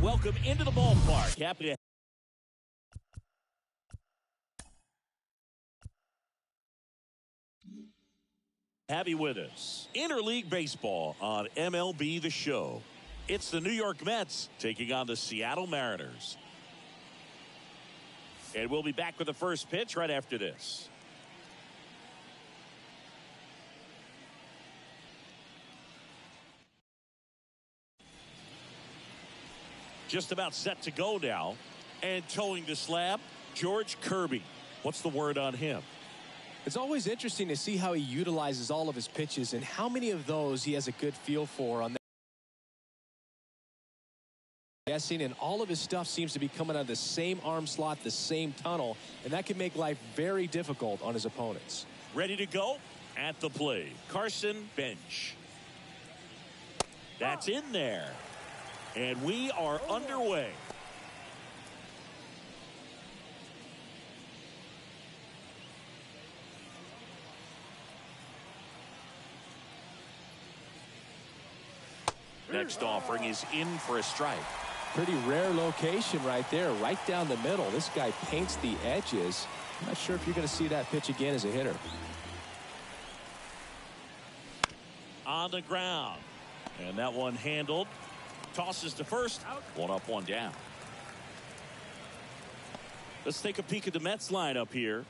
welcome into the ballpark. Happy to have you with us. Interleague Baseball on MLB The Show. It's the New York Mets taking on the Seattle Mariners. And we'll be back with the first pitch right after this. Just about set to go now. And towing the slab, George Kirby. What's the word on him? It's always interesting to see how he utilizes all of his pitches and how many of those he has a good feel for on that. Guessing, and all of his stuff seems to be coming out of the same arm slot, the same tunnel, and that can make life very difficult on his opponents. Ready to go at the plate, Carson Bench. That's in there. And we are underway. Next offering is in for a strike. Pretty rare location right there, right down the middle. This guy paints the edges. I'm not sure if you're going to see that pitch again as a hitter. On the ground. And that one handled. Tosses to first. One up, one down. Let's take a peek at the Mets lineup here.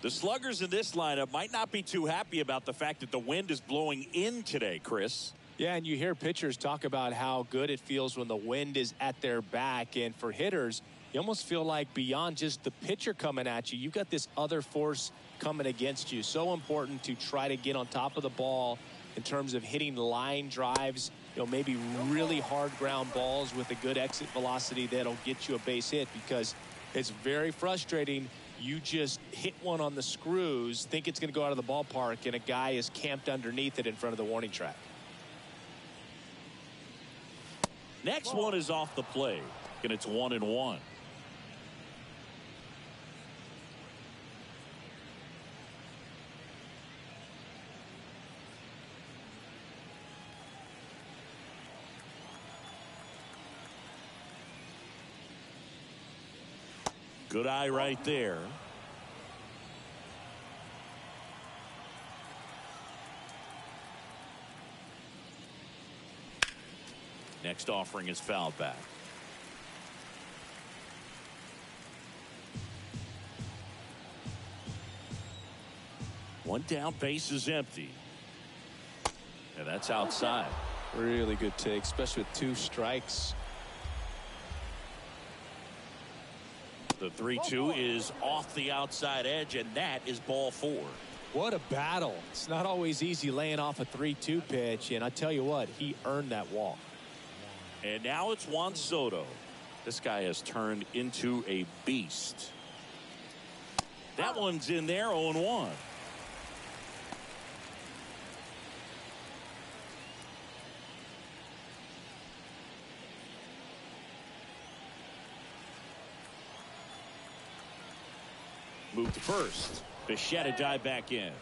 The sluggers in this lineup might not be too happy about the fact that the wind is blowing in today, Chris. Yeah, and you hear pitchers talk about how good it feels when the wind is at their back. And for hitters, you almost feel like beyond just the pitcher coming at you, you've got this other force coming against you. So important to try to get on top of the ball in terms of hitting line drives, maybe really hard ground balls with a good exit velocity that'll get you a base hit, because it's very frustrating. You just hit one on the screws, think it's going to go out of the ballpark, and a guy is camped underneath it in front of the warning track. Next one is off the plate, and it's 1-1. Good eye right there. Next offering is fouled back. One down, base is empty. And that's outside. Really good take, especially with 2 strikes. The 3-2 is off the outside edge, and that is ball 4. What a battle. It's not always easy laying off a 3-2 pitch, and I tell you what, he earned that walk. And now it's Juan Soto. This guy has turned into a beast. That one's in there, 0-1. Move to first. Bichette to dive back in.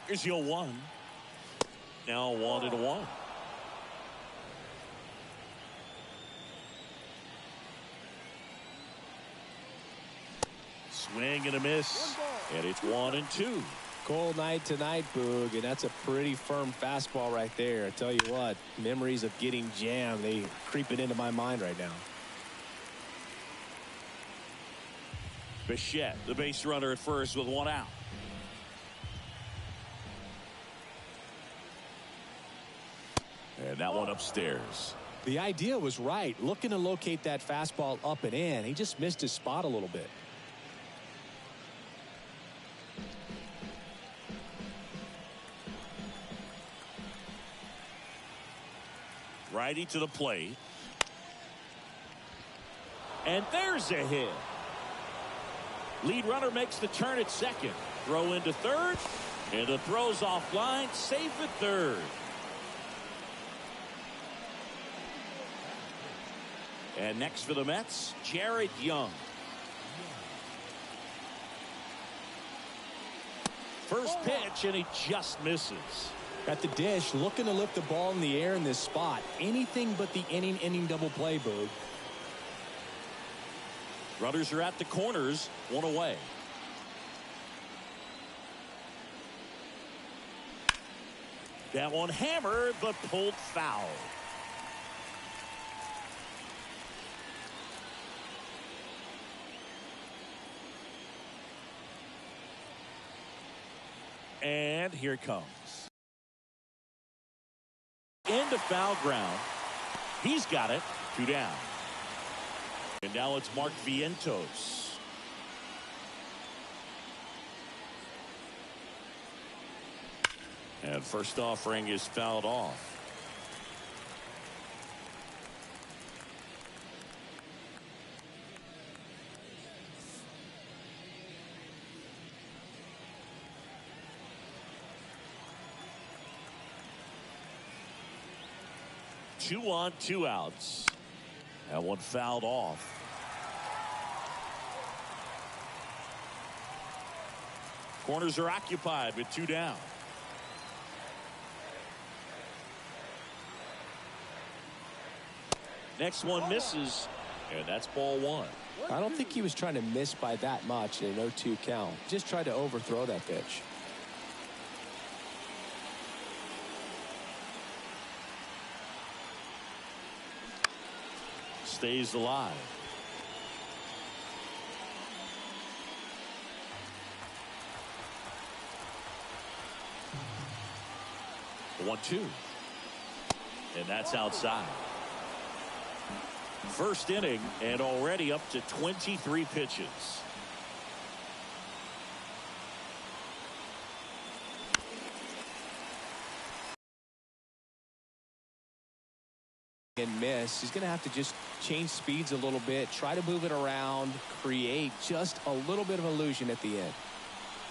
Here's the 0-1. Now 1-1. Swing and a miss. And it's 1-2. Cold night tonight, Boog, and that's a pretty firm fastball right there. I tell you what, memories of getting jammed, they creeping into my mind right now. Bichette, the base runner at first with 1 out. And that one upstairs. The idea was right, looking to locate that fastball up and in. He just missed his spot a little bit. Righty to the plate. And there's a hit. Lead runner makes the turn at second. Throw into third. And the throw's offline. Safe at third. And next for the Mets, Jared Young. First pitch, and he just misses. At the dish, looking to lift the ball in the air in this spot. Anything but the inning double play, Boog. Runners are at the corners, one away. That one hammered, but pulled foul. And here it comes. Into foul ground. He's got it. 2 down. And now it's Mark Vientos. And first offering is fouled off. Two on, 2 outs. That one fouled off. Corners are occupied with 2 down. Next one misses, and that's ball 1. I don't think he was trying to miss by that much in an 0-2 count. Just tried to overthrow that pitch. Stays alive. The 1-2. And that's outside. First inning and already up to 23 pitches. And miss. He's going to have to just change speeds a little bit, try to move it around, create just a little bit of illusion at the end.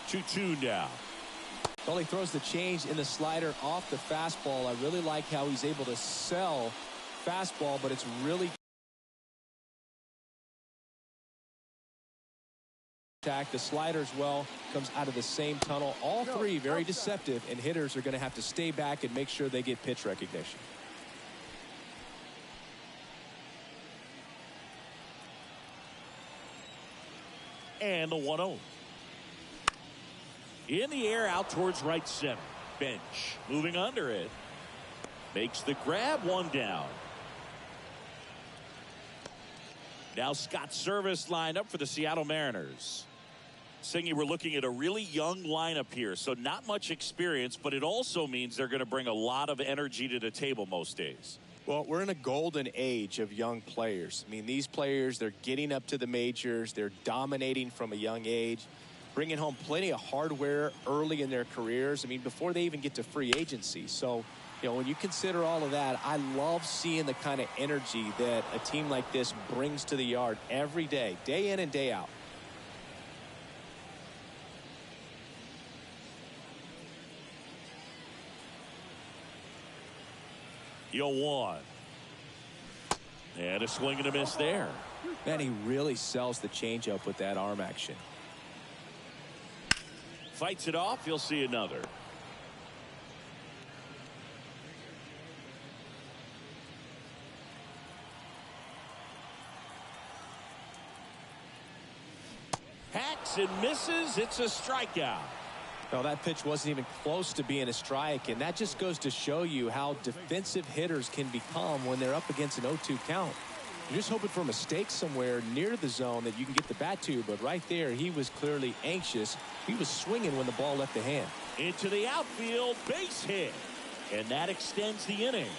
2-2 now. Well, he throws the change in the slider off the fastball. I really like how he's able to sell fastball, but it's really the slider as well comes out of the same tunnel. All three very deceptive, and hitters are going to have to stay back and make sure they get pitch recognition. And the 1-0. In the air out towards right center. Bench moving under it. Makes the grab, 1 down. Now Scott Service lined up for the Seattle Mariners. Singy, we're looking at a really young lineup here, so not much experience, but it also means they're going to bring a lot of energy to the table most days. Well, we're in a golden age of young players. I mean, these players, they're getting up to the majors. They're dominating from a young age, bringing home plenty of hardware early in their careers. I mean, before they even get to free agency. So, you know, when you consider all of that, I love seeing the kind of energy that a team like this brings to the yard every day in and day out. Yo, 1. And a swing and a miss there. Man, he really sells the changeup with that arm action. Fights it off. You'll see another. Hacks and misses. It's a strikeout. No, that pitch wasn't even close to being a strike, and that just goes to show you how defensive hitters can become when they're up against an 0-2 count. You're just hoping for a mistake somewhere near the zone that you can get the bat to, but right there, he was clearly anxious. He was swinging when the ball left the hand. Into the outfield, base hit, and that extends the inning.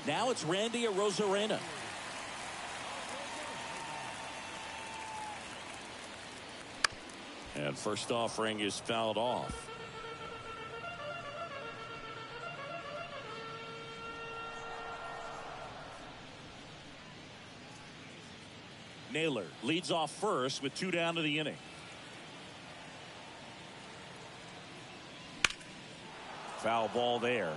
Now it's Randy Arozarena. And first offering is fouled off. Naylor leads off first with 2 down to the inning. Foul ball there.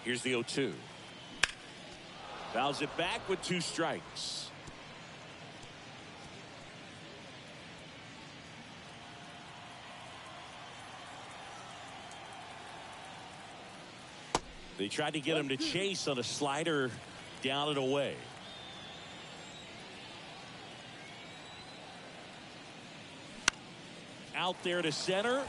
Here's the 0-2. Fouls it back with 2 strikes. They tried to get him to chase on a slider down and away. Out there to center.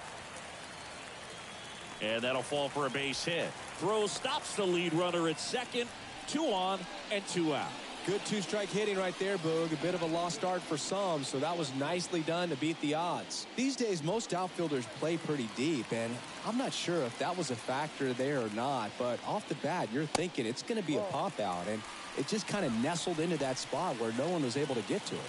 And that'll fall for a base hit. Throw stops the lead runner at second. 2 on and 2 out. Good 2-strike hitting right there, Boog. A bit of a lost start for some, so that was nicely done to beat the odds. These days, most outfielders play pretty deep, and I'm not sure if that was a factor there or not, but off the bat, you're thinking it's going to be a pop-out, and it just kind of nestled into that spot where no one was able to get to it.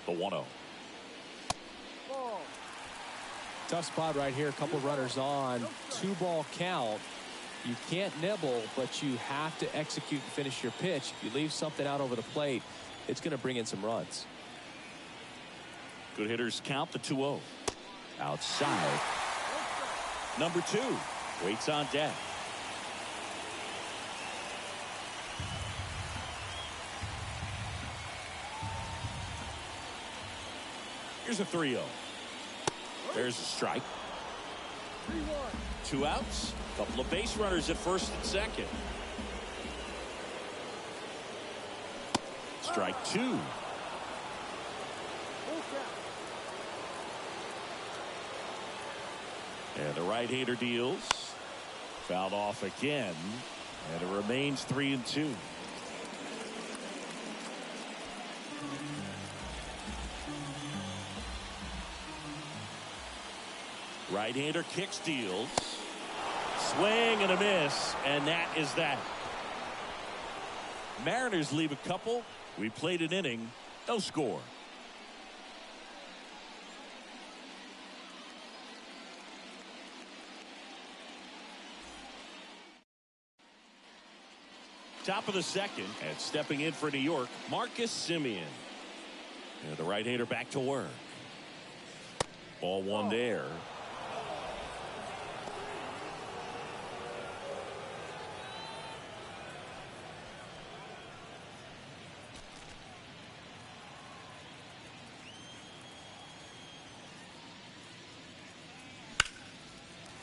The 1-0. Tough spot right here. A couple runners on. 2-ball count. You can't nibble, but you have to execute and finish your pitch. If you leave something out over the plate, it's going to bring in some runs. Good hitters count the 2-0. Outside. Number 2 waits on deck. Here's a 3-0. There's a strike. 2 outs. Couple of base runners at first and second. Strike 2. And the right-hander deals. Fouled off again. And it remains 3-2. Right-hander kicks, deals. Swing and a miss, and that is that. Mariners leave a couple. We played an inning, no score. Top of the second, and stepping in for New York, Marcus Semien. And the right-hander back to work. Ball 1 there.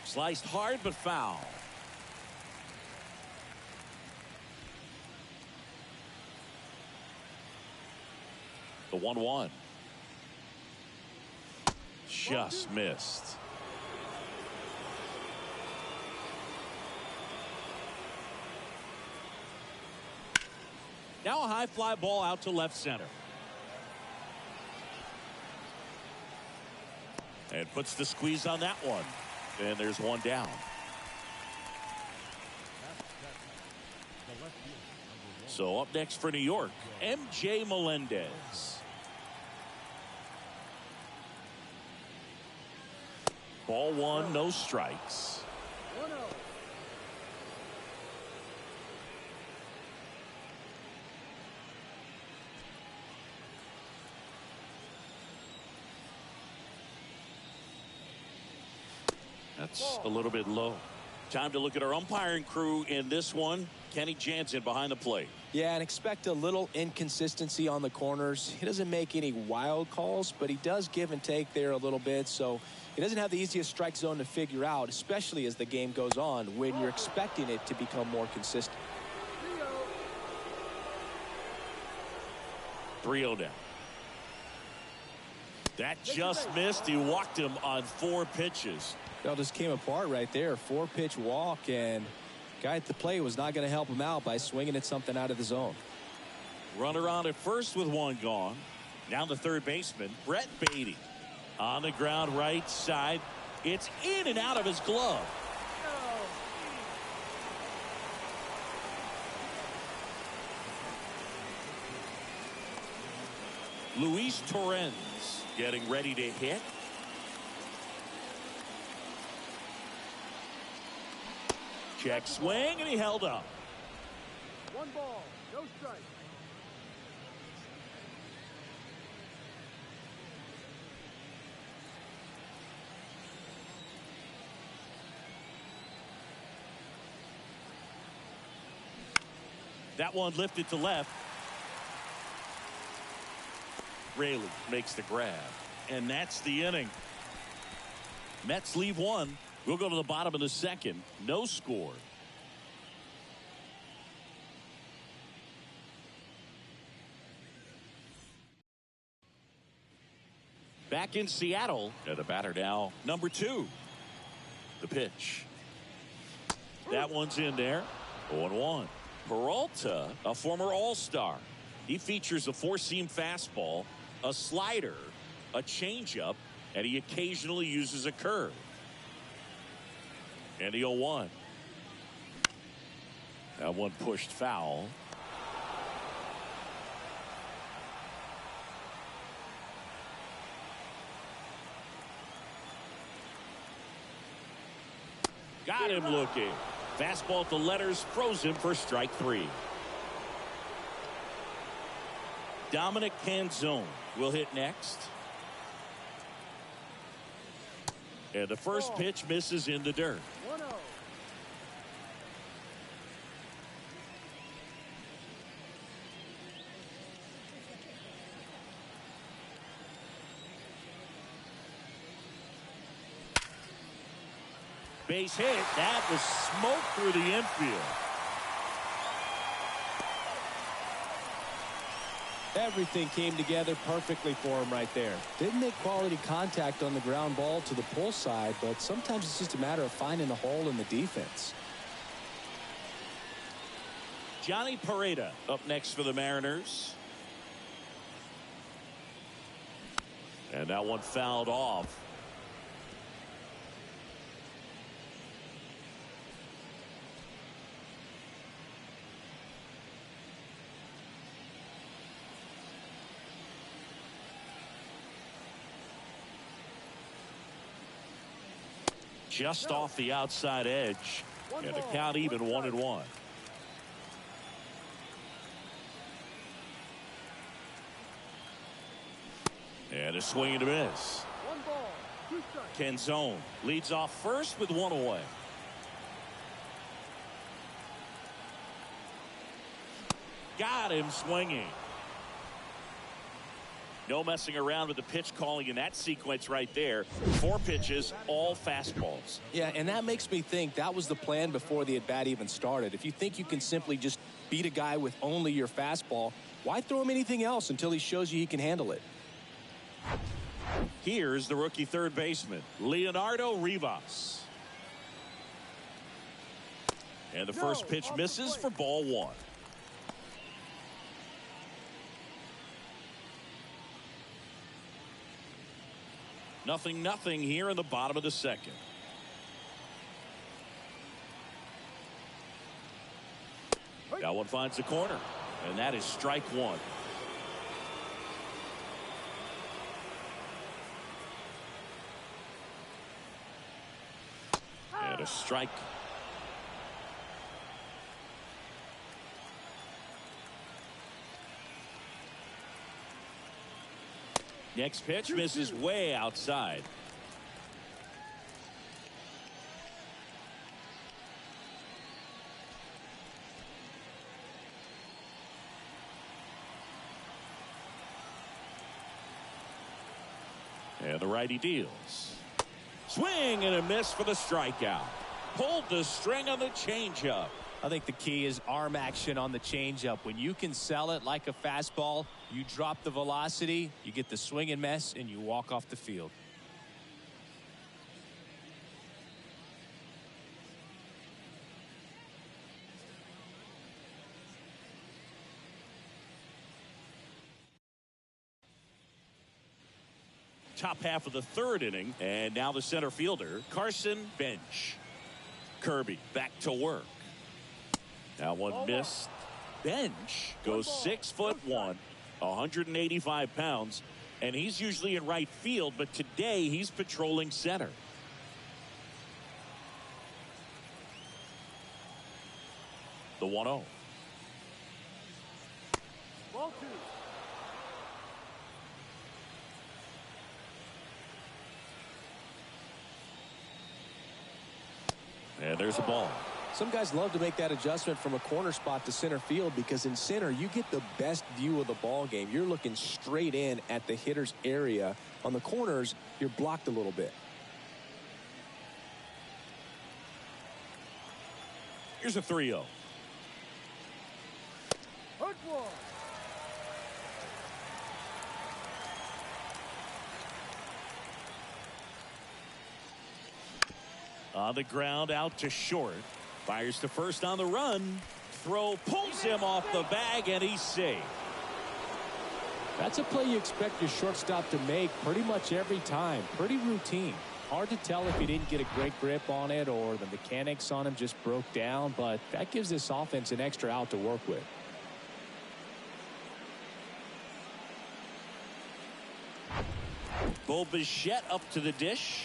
Sliced hard but foul. The 1-1. Just missed. Now a high fly ball out to left center. And puts the squeeze on that one. And there's 1 down. So up next for New York, MJ Melendez. Ball 1, no strikes. That's a little bit low. Time to look at our umpiring crew in this one. Kenny Jansen behind the plate. Yeah, and expect a little inconsistency on the corners. He doesn't make any wild calls, but he does give and take there a little bit. So he doesn't have the easiest strike zone to figure out, especially as the game goes on when you're expecting it to become more consistent. 3-0 down. That just missed. He walked him on 4 pitches. It all just came apart right there. 4-pitch walk, and guy at the plate was not going to help him out by swinging at something out of the zone. Runner on at first with 1 gone. Now the third baseman, Brett Beatty. On the ground right side. It's in and out of his glove. Luis Torrens getting ready to hit. Check swing, and he held up. 1 ball, no strike. That one lifted to left. Raley makes the grab. And that's the inning. Mets leave one. We'll go to the bottom of the second. No score. Back in Seattle. And the batter now, number 2. The pitch. That one's in there. 0-1. Peralta, a former All-Star. He features a 4-seam fastball, a slider, a changeup, and he occasionally uses a curve. And the 0-1. That one pushed foul. Got him looking. Fastball at the letters, froze him for strike 3. Dominic Canzone will hit next. And the first pitch misses in the dirt. 1-0. Base hit. That was smoke through the infield. Everything came together perfectly for him right there. Didn't make quality contact on the ground ball to the pull side, but sometimes it's just a matter of finding a hole in the defense. Johnny Pareda up next for the Mariners. And that one fouled off. Just off the outside edge. And the count even 1-1. And a swing and a miss. 1 ball, 2 strikes. Canzone leads off first with 1 away. Got him swinging. No messing around with the pitch calling in that sequence right there. 4 pitches, all fastballs. Yeah, and that makes me think that was the plan before the at-bat even started. If you think you can simply just beat a guy with only your fastball, why throw him anything else until he shows you he can handle it? Here's the rookie third baseman, Leonardo Rivas. And the first pitch misses for ball 1. Nothing here in the bottom of the second. That one finds the corner, and that is strike 1. And a strike. Next pitch misses way outside. And the righty deals. Swing and a miss for the strikeout. Pulled the string on the changeup. I think the key is arm action on the changeup. When you can sell it like a fastball, you drop the velocity, you get the swing and miss, and you walk off the field. Top half of the third inning, and now the center fielder, Carson Bench. Kirby back to work. That one missed. Bench goes 6'1", 185 pounds, and he's usually in right field, but today he's patrolling center. The 1-0. Ball 2. And there's a ball. Some guys love to make that adjustment from a corner spot to center field because in center, you get the best view of the ball game. You're looking straight in at the hitter's area. On the corners, you're blocked a little bit. Here's a 3-0. Hard one. On the ground, out to short. Fires to first on the run. Throw pulls him off the bag, and he's safe. That's a play you expect your shortstop to make pretty much every time. Pretty routine. Hard to tell if he didn't get a great grip on it or the mechanics on him just broke down, but that gives this offense an extra out to work with. Bo Bichette up to the dish.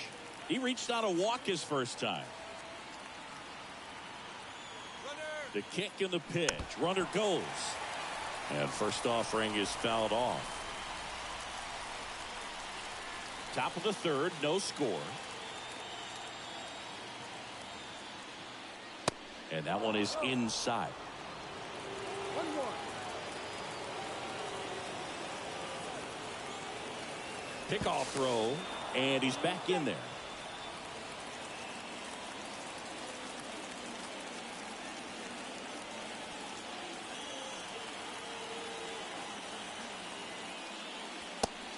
He reached on a walk his first time. The kick and the pitch. Runner goes. And first offering is fouled off. Top of the third, no score. And that one is inside. 1-1. Pickoff throw, and he's back in there.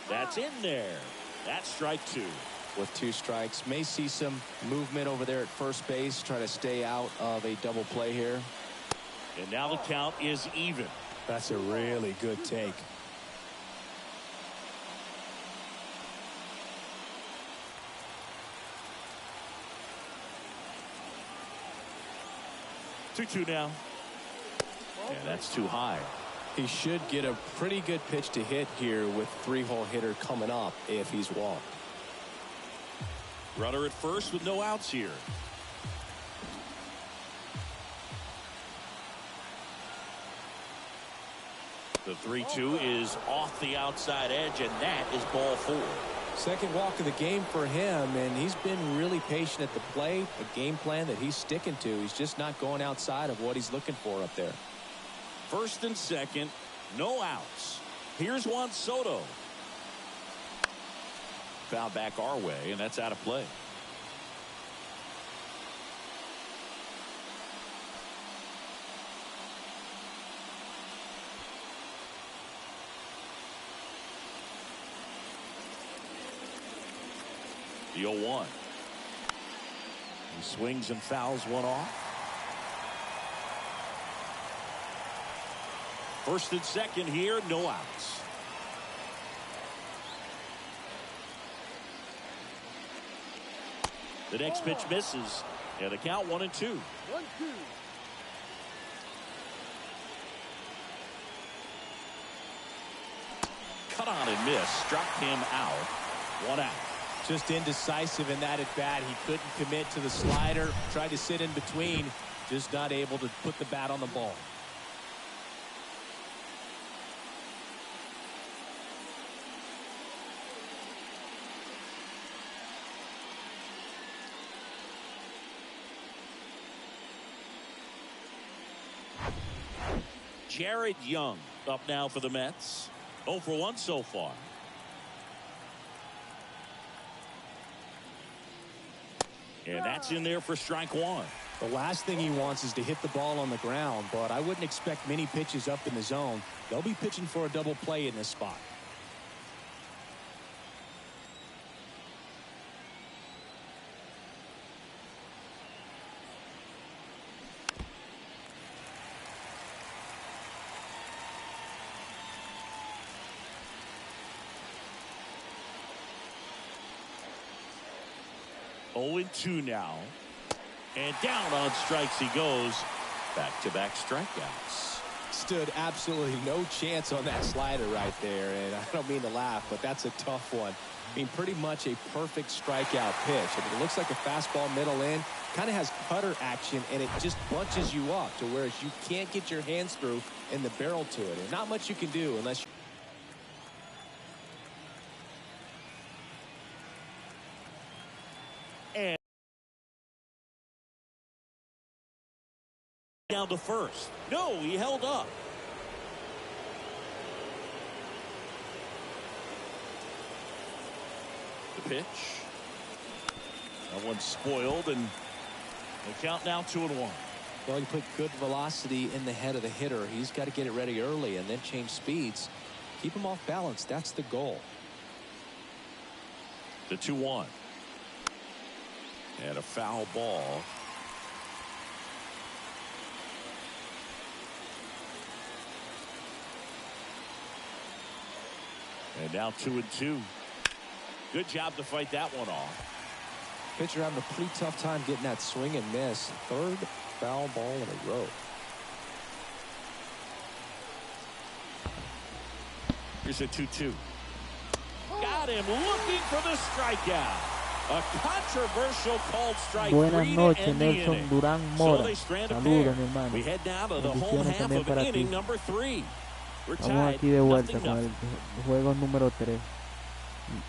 That's in there. That's strike two. With 2 strikes, may see some movement over there at first base, try to stay out of a double play here. And now the count is even. That's a really good take. Two now. And that's too high. He should get a pretty good pitch to hit here with 3-hole hitter coming up if he's walked. Runner at first with no outs here. The 3-2 is off the outside edge, and that is ball 4. Second walk of the game for him, and he's been really patient at the plate. A game plan that he's sticking to. He's just not going outside of what he's looking for up there. First and second, no outs. Here's Juan Soto. Foul back our way, and that's out of play. The 0-1. He swings and fouls one off. First and second here, no outs. The next pitch misses. And the count 1-2. 1-2. Cut on and miss. Struck him out. 1 out. Just indecisive in that at bat. He couldn't commit to the slider. Tried to sit in between. Just not able to put the bat on the ball. Jared Young up now for the Mets. 0 for 1 so far. And that's in there for strike 1. The last thing he wants is to hit the ball on the ground, but I wouldn't expect many pitches up in the zone. They'll be pitching for a double play in this spot. Oh and 2 now. And down on strikes he goes. Back-to-back strikeouts. Stood absolutely no chance on that slider right there. And I don't mean to laugh, but that's a tough one. I mean, pretty much a perfect strikeout pitch. I mean, it looks like a fastball middle in. Kind of has cutter action, and it just bunches you up to where you can't get your hands through in the barrel to it. And not much you can do unless you Down to first. No, he held up. The pitch. That one's spoiled, and the count now 2-1. Well, you put good velocity in the head of the hitter. He's got to get it ready early and then change speeds. Keep him off balance. That's the goal. The 2-1. And a foul ball. And now 2-2. Good job to fight that one off. Pitcher having a pretty tough time getting that swing and miss. Third foul ball in a row. Here's a 2-2. Got him looking for the strikeout. A controversial called strike. Buenas noches, Nelson Nelson Durán Mora. Saludos, mi hermano. We head down to the home half of inning number 3. Estamos aquí de vuelta con el juego número 3.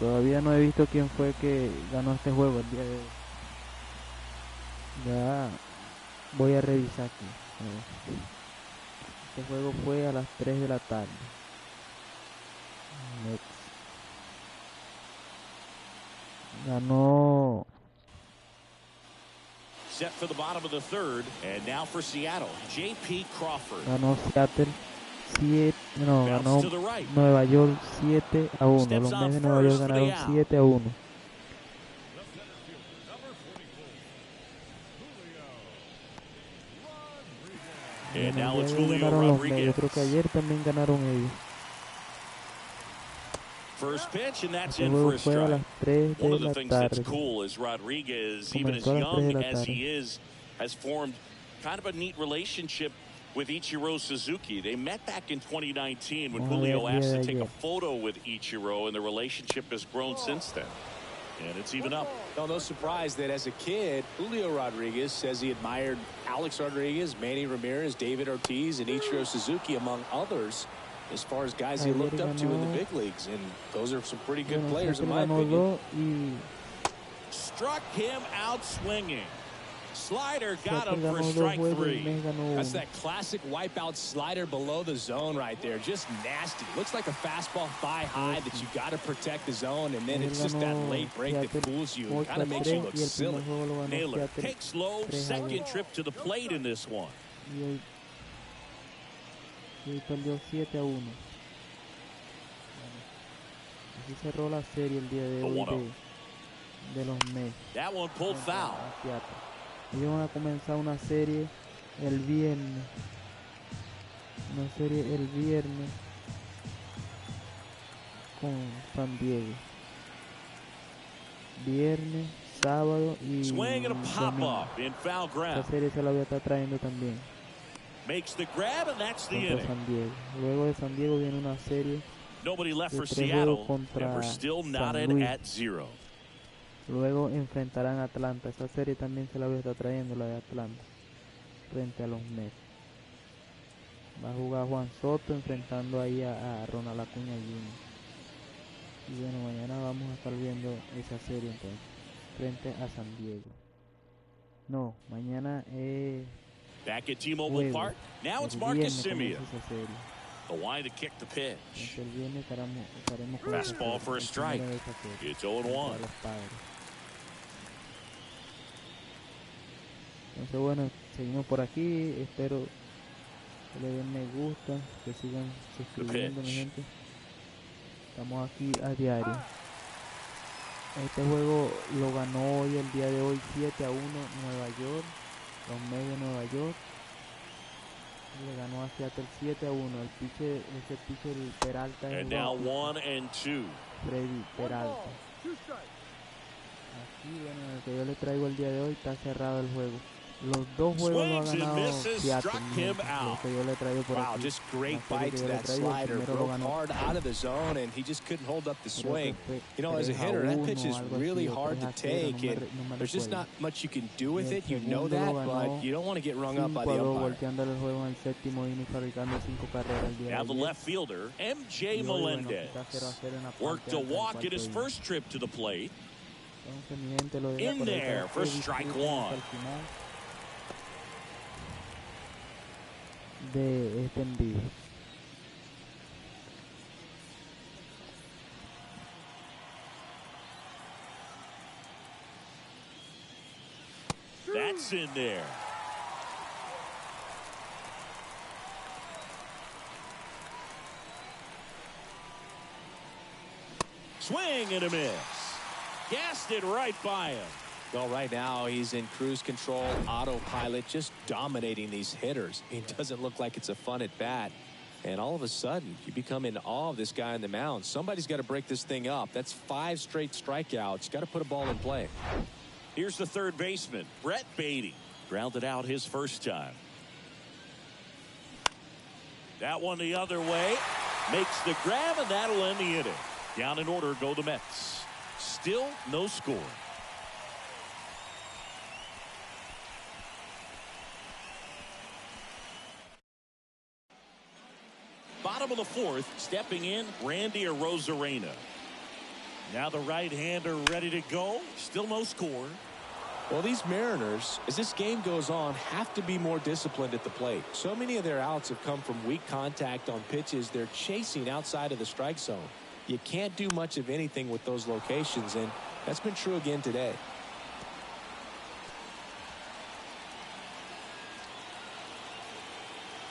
Todavía no he visto quién fue que ganó este juego el día de hoy. Ya voy a revisar aquí. Este juego fue a las 3 de la tarde. Ganó. Set for the bottom of the third, and now for Seattle, J.P. Crawford. Ganó Seattle 7, no, ganó Nueva York 7-1. Los Mets de Nueva York ganaron 7-1. And now it's Julio Rodríguez. Yo creo que ayer también ganaron ellos. First pitch, and that's in for a strike. One of the things that's cool is Rodriguez, even as young as he is, has formed kind of a neat relationship with Ichiro Suzuki. They met back in 2019 when Julio asked to take a photo with Ichiro, and the relationship has grown since then. And it's even up. No surprise that as a kid, Julio Rodriguez says he admired Alex Rodriguez, Manny Ramirez, David Ortiz, and Ichiro Suzuki, among others, as far as guys he looked up to in the big leagues. And those are some pretty good players, in my opinion. Struck him out swinging. Slider got him for strike 3. That's that classic wipeout slider below the zone right there. Just nasty. Looks like a fastball thigh high that you got to protect the zone, and then it's just that late break that fools you and kind of makes you look silly. Naylor takes low, second trip to the plate in this one. Y perdió 7-1. Así cerró la serie el día de hoy de los Mets. That one pulled foul. Ellos van a comenzar una serie el viernes. Con San Diego. Viernes, sábado y swing and a pop up in foul ground. Esta serie se la voy a estar trayendo también. Makes the grab, and that's the inning. San Diego. Luego de San Diego viene una serie. Nobody left for Seattle, and we're still knotted at 0. Luego enfrentarán a Atlanta. Esa serie también se la voy a estar trayendo, la de Atlanta, frente a los Mets. Va a jugar Juan Soto enfrentando ahí a Ronald Acuña Junio. Y bueno, mañana vamos a estar viendo esa serie entonces, frente a San Diego. No, mañana back at T-Mobile Park. Now it's Marcus Semien. The line to kick the pitch. Fastball for a strike. It's 0-1. Entonces bueno, seguimos por aquí. Espero que le den me gusta, que sigan suscribiendo, mi gente. Estamos aquí a diario. Este juego lo ganó hoy, el día de hoy, 7-1 Nueva York. Los Mets de Nueva York le ganó a Seattle 7-1. Ese pitcher Peralta. And now 1-2. Freddy Peralta. Aquí, bueno, el que yo le traigo el día de hoy, está cerrado el juego. Los dos juegos lo ha ganado Seattle. Lo que yo le traigo por aquí. Just great bites to that slider. Broke hard out of the zone, and he just couldn't hold up the swing. You know, as a hitter, that pitch is really hard to take, and there's just not much you can do with it. You know that, but you don't want to get rung up by the umpire. Now the left fielder, M.J. Melendez, worked a walk at his first trip to the plate. In there for strike 1. de este en vivo. That's in there. Swing and a miss. Gassed it right by him. Well, right now he's in cruise control, autopilot, just dominating these hitters. It doesn't look like it's a fun at bat. And all of a sudden, you become in awe of this guy on the mound. Somebody's got to break this thing up. That's 5 straight strikeouts. Got to put a ball in play. Here's the third baseman, Brett Beatty. Grounded out his first time. That one the other way. Makes the grab, and that'll end the inning. Down in order go the Mets. Still no score. Bottom of the fourth, stepping in, Randy Arozarena. Now the right-hander ready to go. Still no score. Well, these Mariners, as this game goes on, have to be more disciplined at the plate. So many of their outs have come from weak contact on pitches they're chasing outside of the strike zone. You can't do much of anything with those locations, and that's been true again today.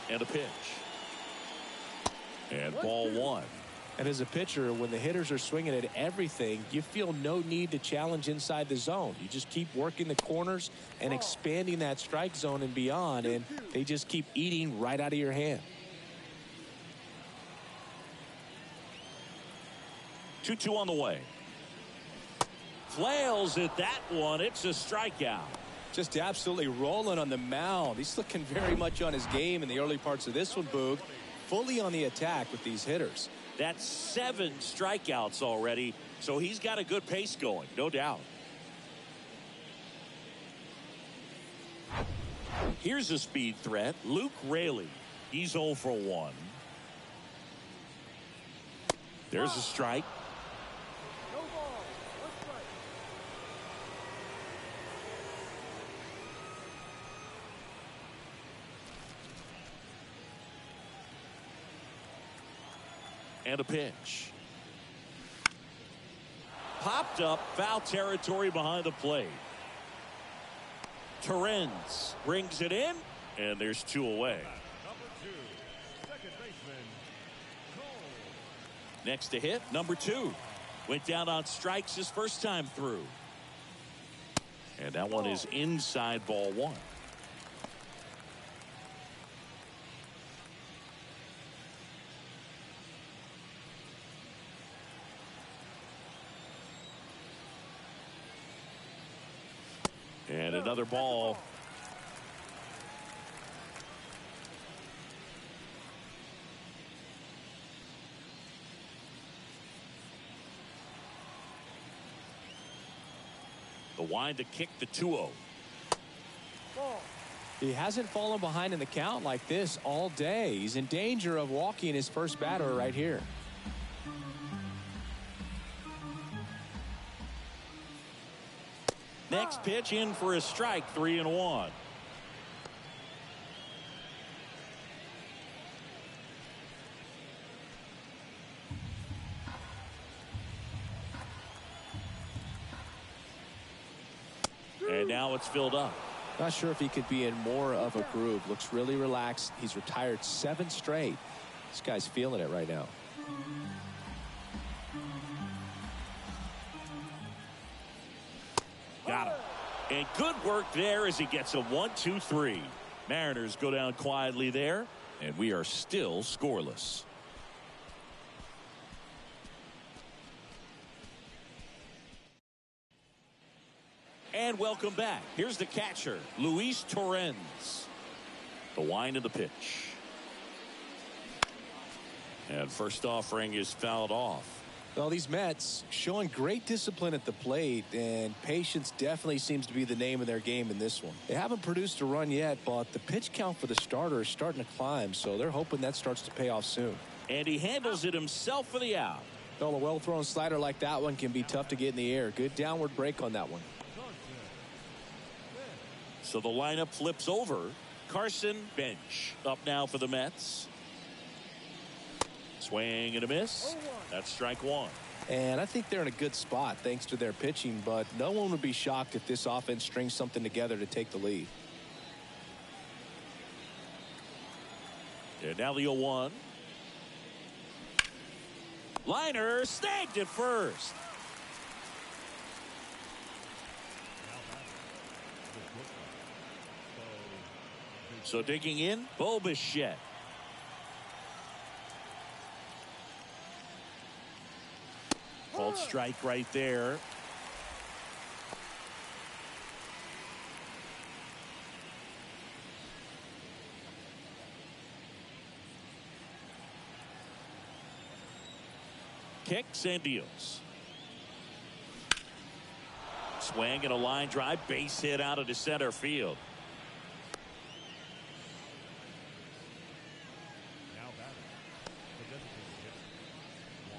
And a pitch. And ball one. And as a pitcher, when the hitters are swinging at everything, you feel no need to challenge inside the zone. You just keep working the corners and expanding that strike zone and beyond, and they just keep eating right out of your hand. 2-2 on the way. Flails at that one. It's a strikeout. Just absolutely rolling on the mound. He's looking very much on his game in the early parts of this one, Boog. Fully on the attack with these hitters. That's 7 strikeouts already, so he's got a good pace going, no doubt. Here's a speed threat, Luke Raley. He's 0 for 1. There's a strike. No ball. 1 strike. And a pitch. Popped up, foul territory behind the plate. Torrens brings it in, and there's 2 away. Number 2, second baseman, Cole. Next to hit, number 2. Went down on strikes his first time through. And that one is inside ball 1. And another ball. The wind to kick the 2-0. Ball. He hasn't fallen behind in the count like this all day. He's in danger of walking his first batter right here. Next pitch in for a strike, 3-1. And now it's filled up. Not sure if he could be in more of a groove. Looks really relaxed. He's retired 7 straight. This guy's feeling it right now. Got him. And good work there as he gets a 1-2-3. Mariners go down quietly there, and we are still scoreless. And welcome back. Here's the catcher, Luis Torrens. The wind of the pitch. And first offering is fouled off. Well, these Mets showing great discipline at the plate, and patience definitely seems to be the name of their game in this one. They haven't produced a run yet, but the pitch count for the starter is starting to climb, so they're hoping that starts to pay off soon. And he handles it himself for the out. Well, a well-thrown slider like that one can be tough to get in the air. Good downward break on that one. So the lineup flips over. Carson Bench up now for the Mets. Swing and a miss. That's strike one. And I think they're in a good spot thanks to their pitching, but no one would be shocked if this offense strings something together to take the lead. And now the 0-1. Liner snagged at first. So digging in, Bo Bichette. Called strike right there. Kicks and deals. Swing and a line drive, base hit out of the center field.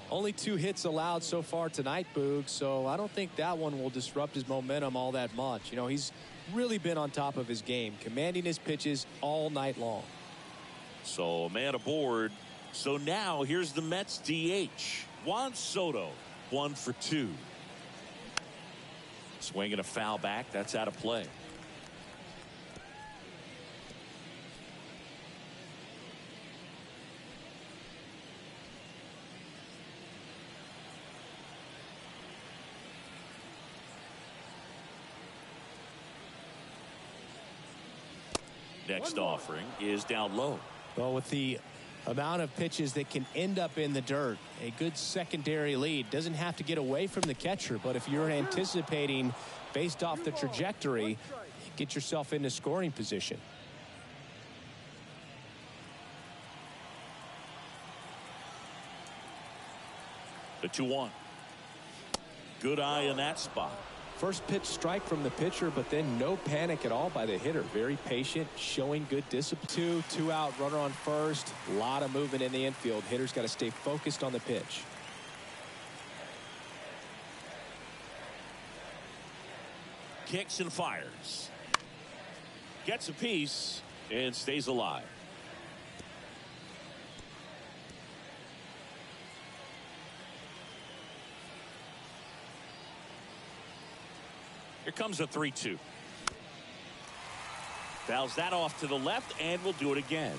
Only 2 hits allowed so far tonight, Boog, so I don't think that one will disrupt his momentum all that much. You know, he's really been on top of his game, commanding his pitches all night long. So a man aboard. So now here's the Mets DH. Juan Soto, 1 for 2. Swinging a foul back. That's out of play. Next offering is down low. Well, with the amount of pitches that can end up in the dirt, a good secondary lead doesn't have to get away from the catcher, but if you're anticipating based off the trajectory, get yourself into scoring position. The 2-1. Good eye in that spot. First pitch strike from the pitcher, but then no panic at all by the hitter. Very patient, showing good discipline. Two out, runner on first. A lot of movement in the infield. Hitter's got to stay focused on the pitch. Kicks and fires. Gets a piece and stays alive. Here comes a 3-2. Fouls that off to the left and will do it again.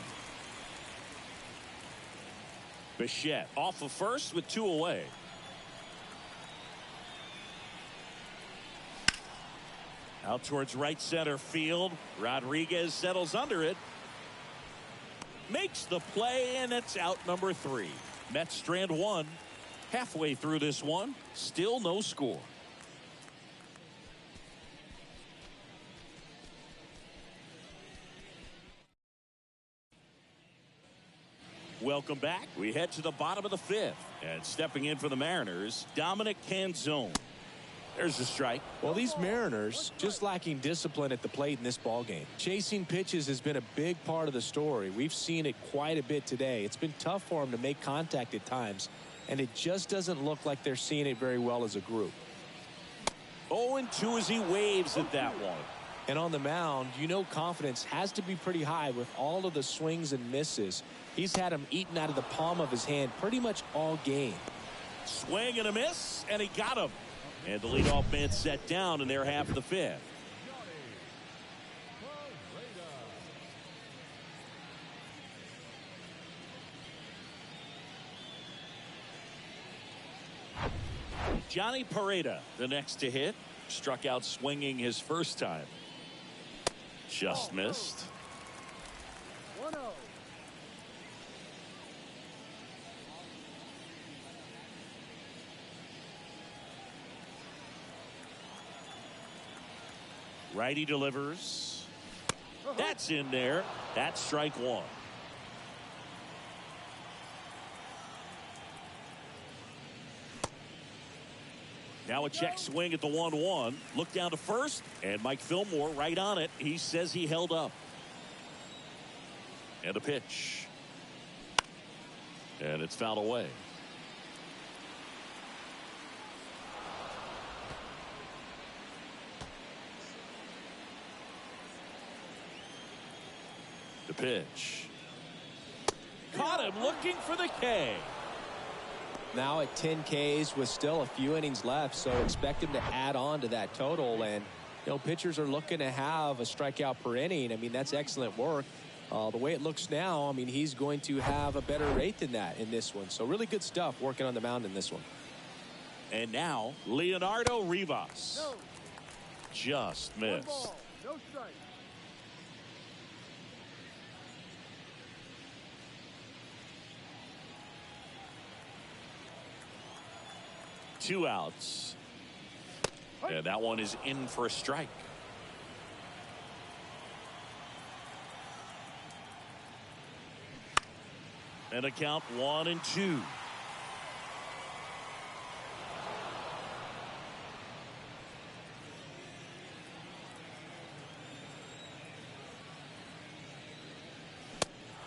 Bichette off of first with 2 away. Out towards right center field. Rodriguez settles under it. Makes the play, and it's out number 3. Mets strand 1. Halfway through this one, still no score. Welcome back. We head to the bottom of the 5th. And stepping in for the Mariners, Dominic Canzone. There's the strike. Well, these Mariners just lacking discipline at the plate in this ballgame. Chasing pitches has been a big part of the story. We've seen it quite a bit today. It's been tough for them to make contact at times, and it just doesn't look like they're seeing it very well as a group. 0-2 as he waves at that one. And on the mound, you know confidence has to be pretty high with all of the swings and misses. He's had them eaten out of the palm of his hand pretty much all game. Swing and a miss, and he got him. And the leadoff man set down in their half of the 5th. Johnny Pereda, the next to hit. Struck out swinging his first time. Just missed. 1-0. Righty delivers. That's in there. That's strike 1. Now a check swing at the 1-1. Look down to first, and Mike Fillmore right on it. He says he held up. And a pitch. And it's fouled away. The pitch. Caught him looking for the K. Now at 10 Ks with still a few innings left, so expect him to add on to that total. And, you know, pitchers are looking to have a strikeout per inning. I mean, that's excellent work. The way it looks now, I mean, he's going to have a better rate than that in this one. So really good stuff working on the mound in this one. And now, Leonardo Rivas. No. Just One missed. ball. No strike. Two outs. And that one is in for a strike. And a count 1-2.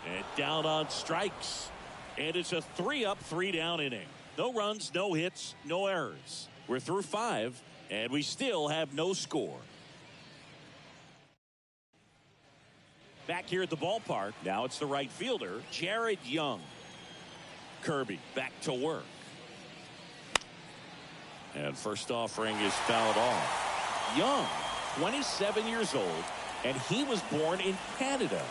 And down on strikes. And it's a 3-up, 3-down inning. No runs, no hits, no errors. We're through 5, and we still have no score. Back here at the ballpark, now it's the right fielder, Jared Young. Kirby back to work. And first offering is fouled off. Young, 27 years old, and he was born in Canada.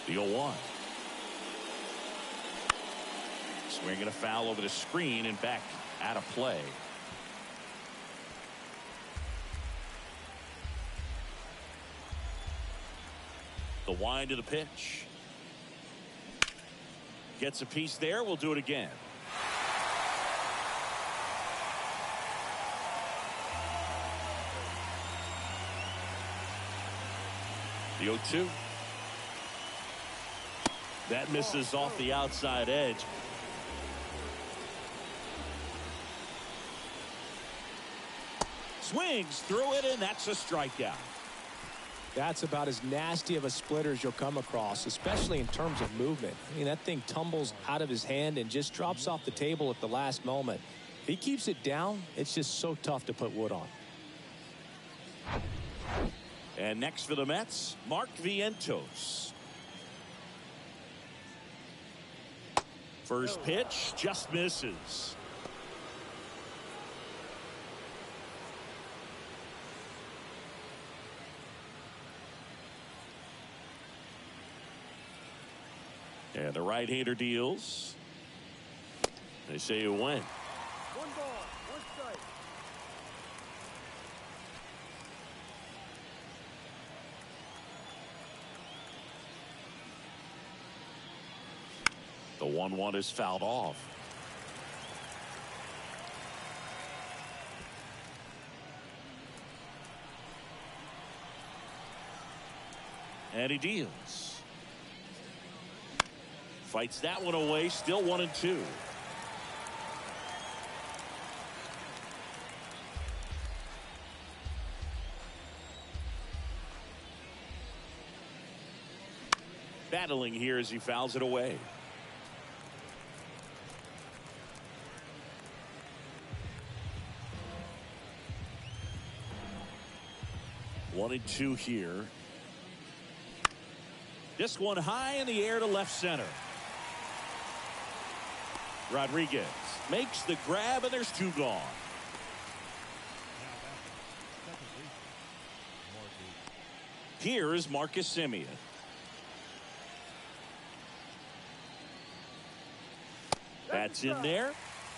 The 0-1. Swinging a foul over the screen and back out of play. The wind to the pitch. Gets a piece there. We'll do it again. The 0-2. That misses off the outside edge. Swings through it, and that's a strikeout. That's about as nasty of a splitter as you'll come across, especially in terms of movement. I mean, that thing tumbles out of his hand and just drops off the table at the last moment. If he keeps it down, it's just so tough to put wood on. And next for the Mets, Mark Vientos. First pitch just misses. And the right-hander deals. They say you win. 1 ball, 1 strike. The 1-1 is fouled off. And he deals. Fights that one away. Still 1-2. Battling here as he fouls it away. One and two here. This one high in the air to left center. Rodriguez makes the grab, and there's 2 gone. Here is Marcus Semien. That's in there,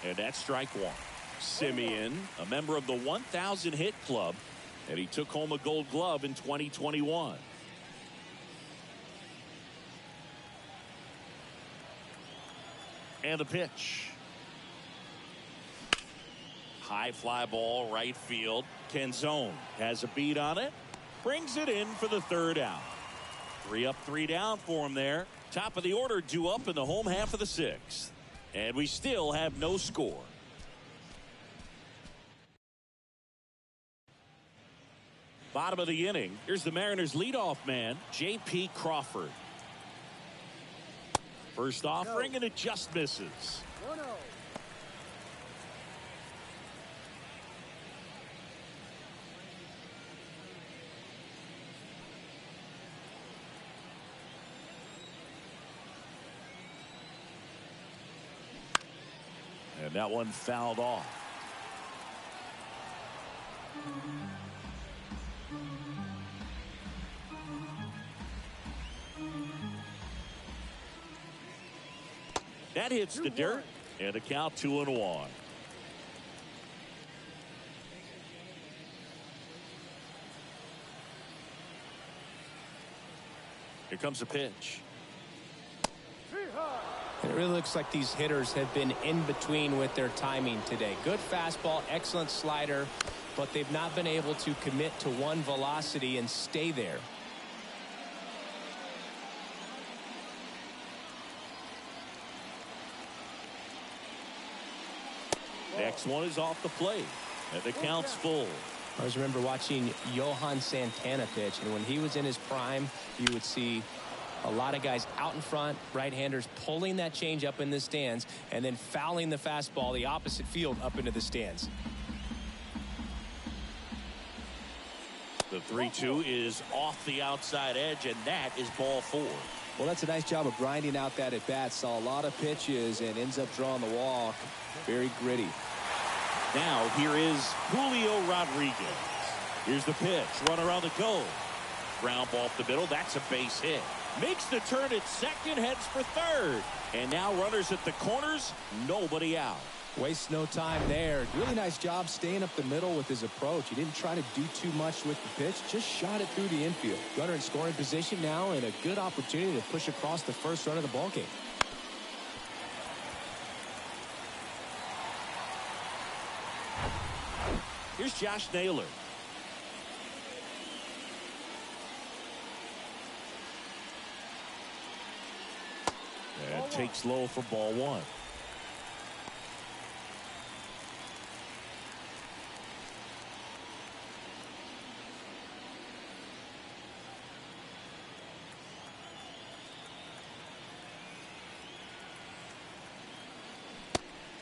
and that's strike 1. Semien, a member of the 1,000 hit club, and he took home a Gold Glove in 2021. And the pitch. High fly ball, right field. Canzone has a beat on it. Brings it in for the 3rd out. 3 up, 3 down for him there. Top of the order due up in the home half of the 6th. And we still have no score. Bottom of the inning. Here's the Mariners leadoff man, J.P. Crawford. First offering, and it just misses. 1-0. And that one fouled off. That hits the dirt, and a count 2-1. Here comes a pitch. It really looks like these hitters have been in between with their timing today. Good fastball, excellent slider, but they've not been able to commit to one velocity and stay there. Next one is off the plate, and the count's full. I always remember watching Johan Santana pitch, and when he was in his prime, you would see a lot of guys out in front, right-handers pulling that change up in the stands, and then fouling the fastball the opposite field up into the stands. The 3-2 is off the outside edge, and that is ball 4. Well, that's a nice job of grinding out that at-bat. Saw a lot of pitches and ends up drawing the walk. Very gritty. Now here is Julio Rodriguez. Here's the pitch. Runner on the go. Ground ball up the middle. That's a base hit. Makes the turn at second. Heads for third. And now runners at the corners. Nobody out. Wastes no time there. Really nice job staying up the middle with his approach. He didn't try to do too much with the pitch. Just shot it through the infield. Runner in scoring position now, and a good opportunity to push across the first run of the ballgame. Here's Josh Naylor. And takes low for ball 1.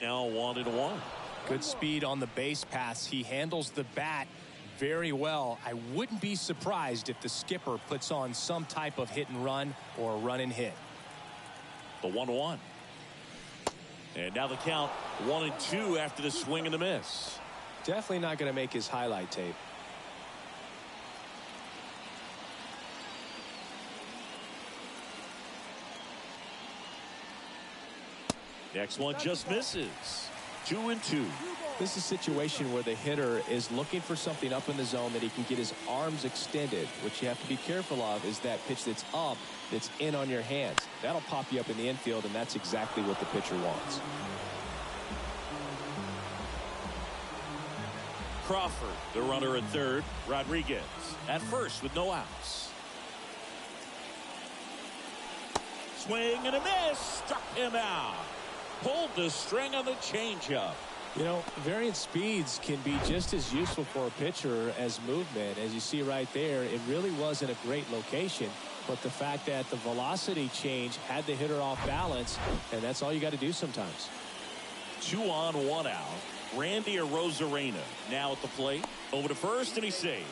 Now 1-1. Good speed on the base pass. He handles the bat very well. I wouldn't be surprised if the skipper puts on some type of hit and run or a run and hit. The 1-1. And now the count 1-2 after the swing and the miss. Definitely not going to make his highlight tape. Next one just misses. 2-2. This is a situation where the hitter is looking for something up in the zone that he can get his arms extended. What you have to be careful of is that pitch that's up, that's in on your hands. That'll pop you up in the infield, and that's exactly what the pitcher wants. Crawford, the runner at third. Rodriguez at first with no outs. Swing and a miss. Struck him out. Pulled the string on the changeup. You know, variant speeds can be just as useful for a pitcher as movement. As you see right there, it really wasn't a great location, but the fact that the velocity change had the hitter off balance, and that's all you got to do sometimes. 2 on, 1 out. Randy Arozarena now at the plate. Over to first, and he's saved.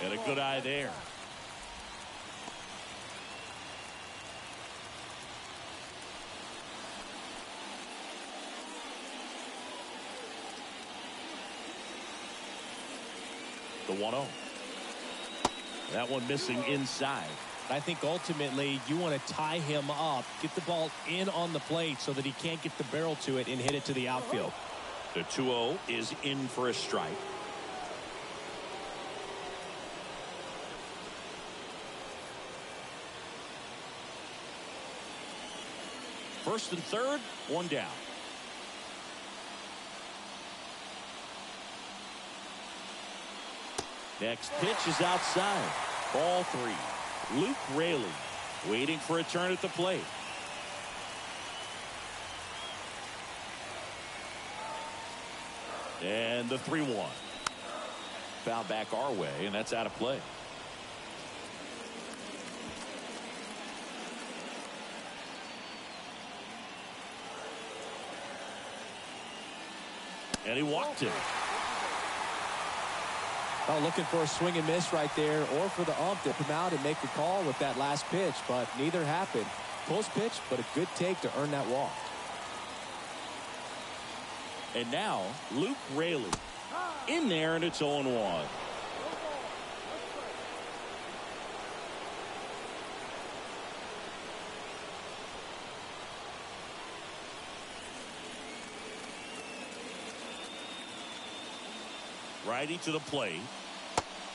And a good eye there. The 1-0. That one missing inside. I think ultimately you want to tie him up, get the ball in on the plate so that he can't get the barrel to it and hit it to the outfield. The 2-0 is in for a strike. First and third, one down. Next pitch is outside. Ball 3. Luke Raley waiting for a turn at the plate. And the 3-1. Foul back our way, and that's out of play. And he walked it. Oh, looking for a swing and miss right there, or for the ump to come out and make the call with that last pitch, but neither happened. Close pitch, but a good take to earn that walk. And now, Luke Raley in there, and it's 0-1. Righty to the plate.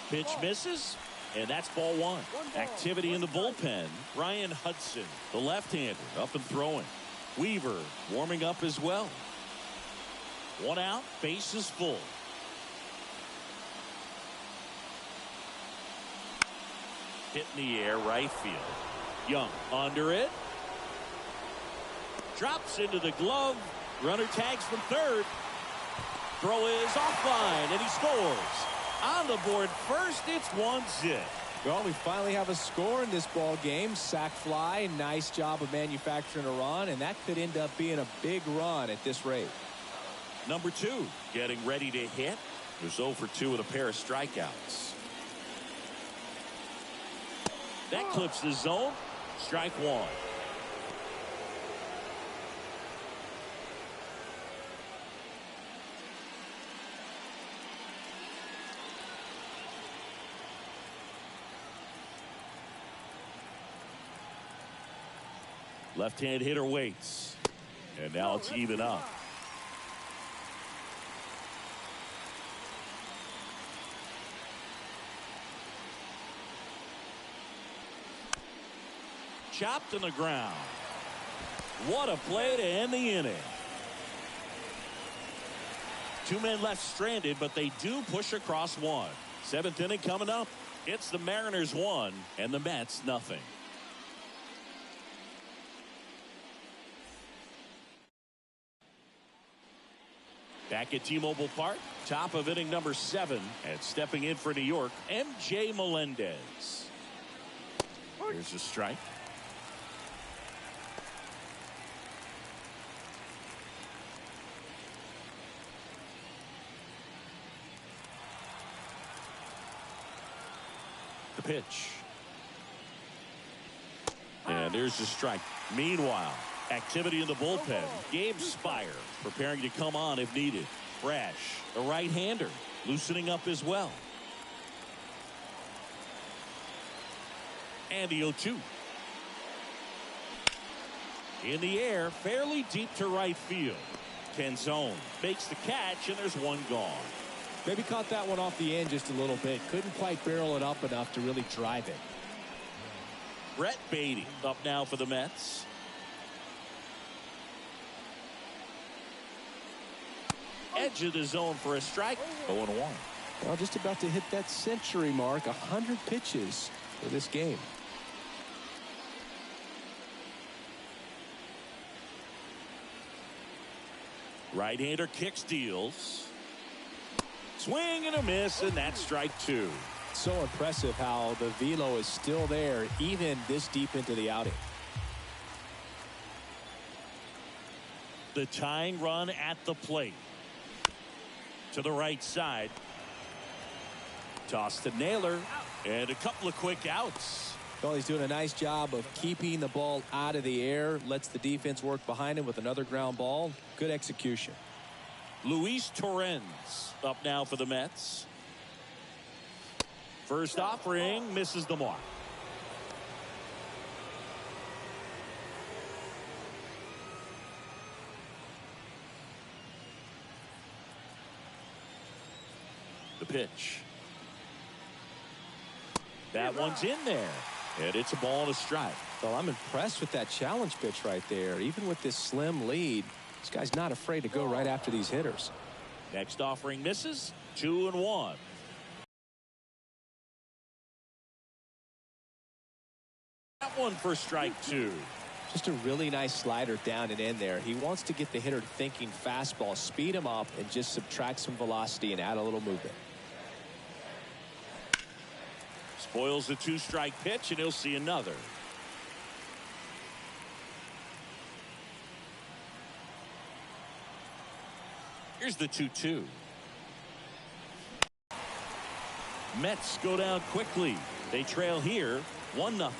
Pitch misses, and that's ball one. Activity in the bullpen. Ryan Hudson, the left-hander, up and throwing. Weaver warming up as well. One out, base is full. Hit in the air, right field. Young under it. Drops into the glove. Runner tags from third. Throw is offline, and he scores. On the board first, it's 1-0. Well, we finally have a score in this ball game. Sac fly, nice job of manufacturing a run, and that could end up being a big run at this rate. Number 2, getting ready to hit. He was 0 for 2 with a pair of strikeouts. That clips the zone. Strike one. Left-hand hitter waits. And now it's even up. Chopped in the ground. What a play to end the inning. 2 men left stranded, but they do push across one. 7th inning coming up. It's the Mariners 1 and the Mets nothing. Back at T-Mobile Park, top of inning number 7, and stepping in for New York, MJ Melendez. Here's a strike. The pitch. And there's the strike. Meanwhile, activity in the bullpen. Gabe Spire preparing to come on if needed. Brash, a right-hander, loosening up as well. And the 0-2. In the air, fairly deep to right field. Canzone makes the catch, and there's one gone. Maybe caught that one off the end just a little bit. Couldn't quite barrel it up enough to really drive it. Brett Beatty up now for the Mets. Edge of the zone for a strike. 0-1. Well, just about to hit that century mark. 100 pitches for this game. Right-hander kicks, deals. Swing and a miss, and that's strike 2. So impressive how the velo is still there even this deep into the outing. The tying run at the plate. To the right side. Toss to Naylor, and a couple of quick outs. Well, he's doing a nice job of keeping the ball out of the air. Lets the defense work behind him with another ground ball. Good execution. Luis Torrens up now for the Mets. First offering misses the mark. The pitch. That one's in there, and it's a ball and a strike. Well, I'm impressed with that challenge pitch right there. Even with this slim lead, this guy's not afraid to go right after these hitters. Next offering misses. 2-1. That one for strike 2. Just a really nice slider down and in there. He wants to get the hitter thinking fastball, speed him up, and just subtract some velocity and add a little movement. Spoils the 2-strike pitch, and he'll see another. Here's the 2-2. Mets go down quickly. They trail here 1-0.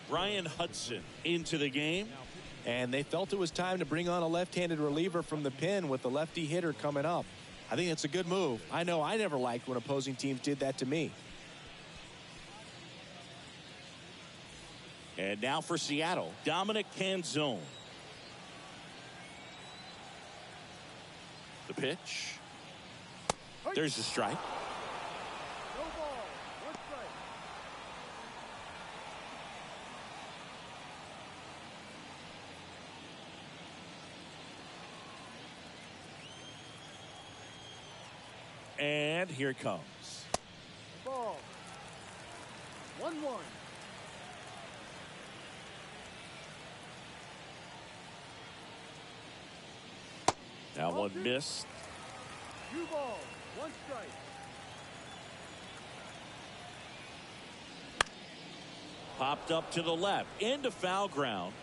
Brian Hudson into the game. And they felt it was time to bring on a left-handed reliever from the pen with the lefty hitter coming up. I think it's a good move. I know I never liked when opposing teams did that to me. And now for Seattle, Dominic Canzone. The pitch. There's the strike. No ball. One strike. And here it comes. Ball. 1-1. Now one missed. 2 balls. 1 strike. Popped up to the left into foul ground.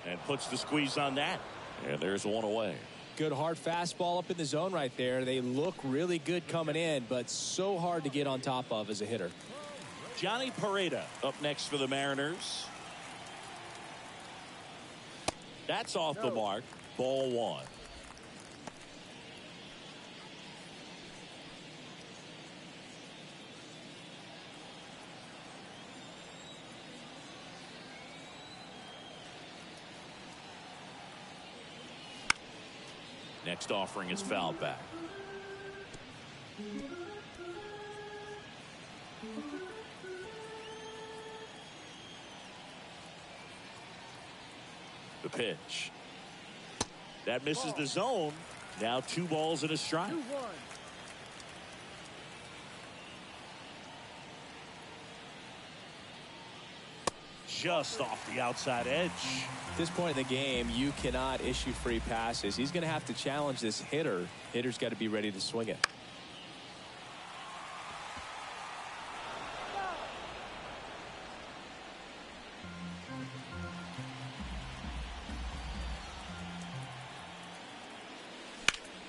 And puts the squeeze on that. And there's one away. Good hard fastball up in the zone right there. They look really good coming in, but so hard to get on top of as a hitter. Johnny Pareda up next for the Mariners. That's off the mark. Ball 1. Next offering is fouled back. The pitch. That misses the zone. Now 2 balls and a strike. 2-1. Just off the outside edge. At this point in the game, you cannot issue free passes. He's going to have to challenge this hitter. Hitter's got to be ready to swing it.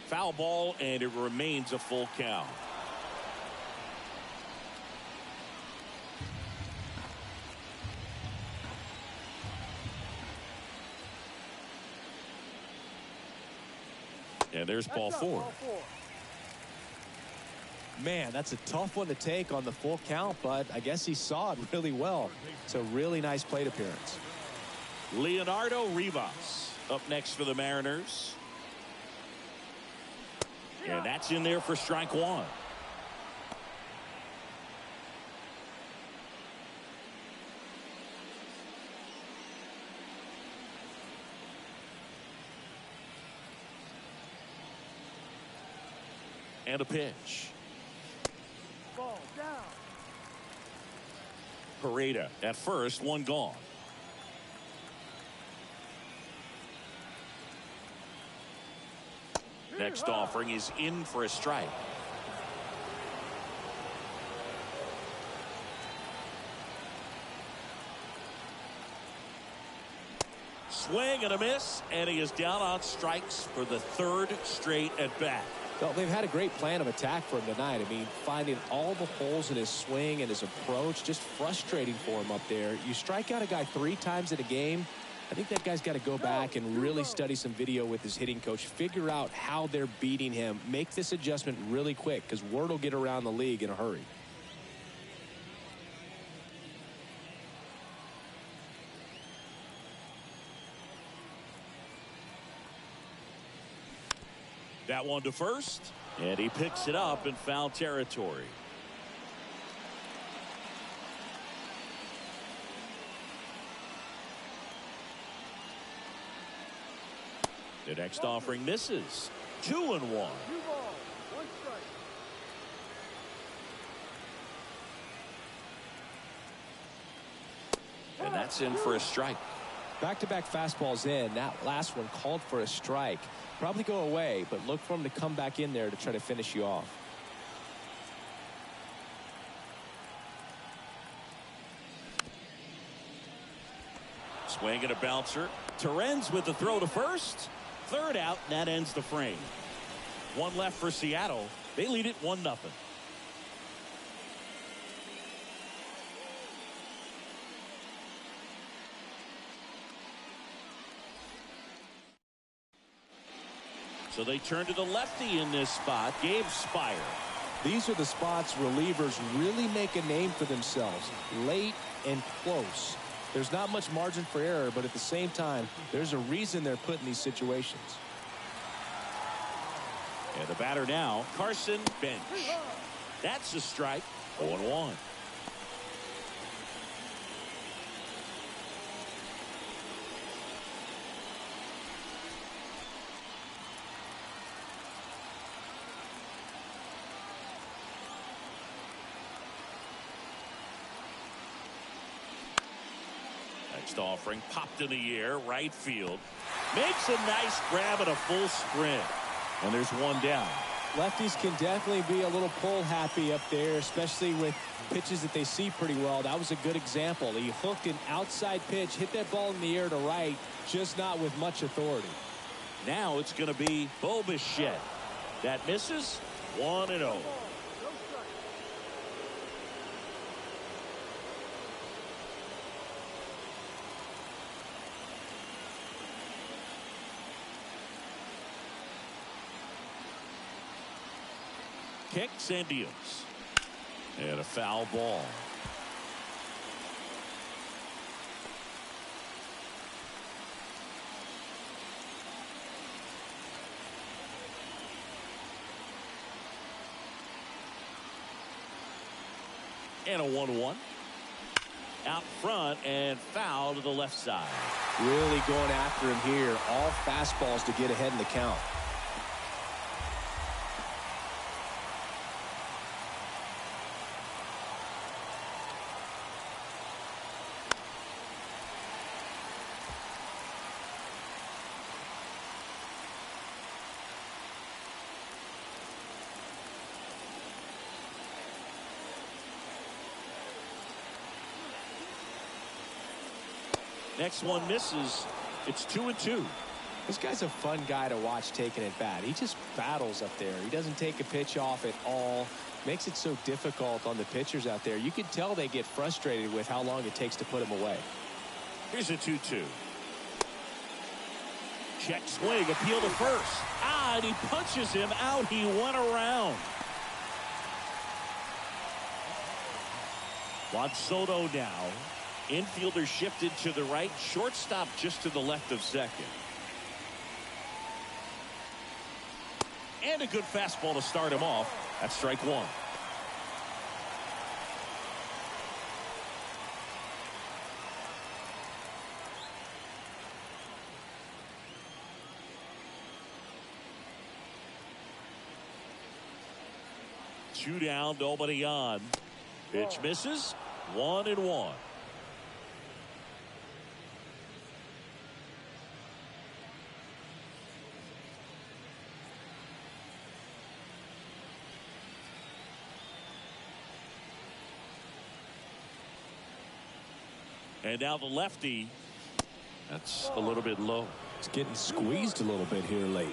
Foul ball, and it remains a full count. And there's ball 4. Man, that's a tough one to take on the full count, but I guess he saw it really well. It's a really nice plate appearance. Leonardo Rivas up next for the Mariners. And that's in there for strike 1. And a pitch. Ball down. Pareda at first, 1 gone. Next offering is in for a strike. Swing and a miss, and he is down on strikes for the 3rd straight at bat. Well, they've had a great plan of attack for him tonight. I mean, finding all the holes in his swing and his approach, just frustrating for him up there. You strike out a guy 3 times in a game, I think that guy's got to go back and really study some video with his hitting coach, figure out how they're beating him, make this adjustment really quick, because word will get around the league in a hurry. That one to first, and he picks it up in foul territory. The next offering misses. 2-1. 2 balls, 1 strike. And that's in for a strike. Back-to-back fastballs in. That last one called for a strike. Probably go away, but look for him to come back in there to try to finish you off. Swing and a bouncer. Terrens with the throw to first. Third out, and that ends the frame. One left for Seattle. They lead it 1-0. So they turn to the lefty in this spot, Gabe Spire. These are the spots relievers really make a name for themselves. Late and close. There's not much margin for error, but at the same time, there's a reason they're put in these situations. And the batter now, Carson Bench. That's a strike. 0-1. Next offering popped in the air, right field. Makes a nice grab and a full sprint. And there's one down. Lefties can definitely be a little pull happy up there, especially with pitches that they see pretty well. That was a good example. He hooked an outside pitch, hit that ball in the air to right, just not with much authority. Now it's going to be Bo Bichette. That misses. 1-0. Kicks and deals. And a foul ball. And a 1-1. Out front and foul to the left side. Really going after him here. All fastballs to get ahead in the count. Next one misses. It's 2-2. This guy's a fun guy to watch taking at bat. He just battles up there. He doesn't take a pitch off at all. Makes it so difficult on the pitchers out there. You can tell they get frustrated with how long it takes to put him away. Here's a 2-2. Check swing, appeal to first. And he punches him out. He went around. Juan Soto now. Infielder shifted to the right. Shortstop just to the left of second. And a good fastball to start him off. That's strike one. Two down, nobody on. Pitch misses. 1-1. And now the lefty. That's a little bit low. It's getting squeezed a little bit here late.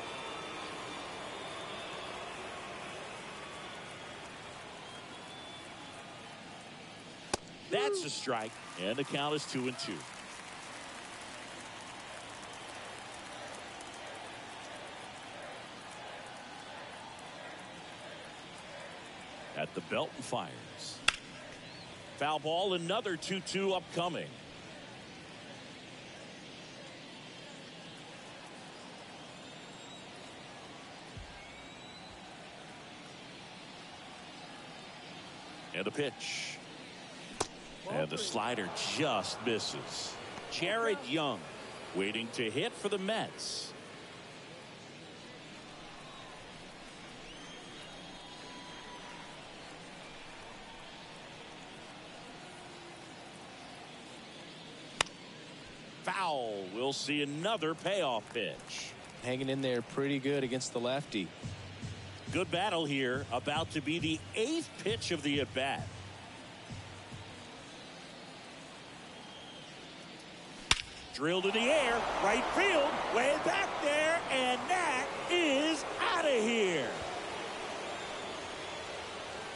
That's a strike. And the count is 2-2. At the belt and fires. Foul ball, another 2-2 upcoming. And a pitch. And the slider just misses. Jared Young waiting to hit for the Mets. Foul. We'll see another payoff pitch. Hanging in there pretty good against the lefty. Good battle here. About to be the 8th pitch of the at-bat. Drilled in the air, right field, way back there, and that is out of here.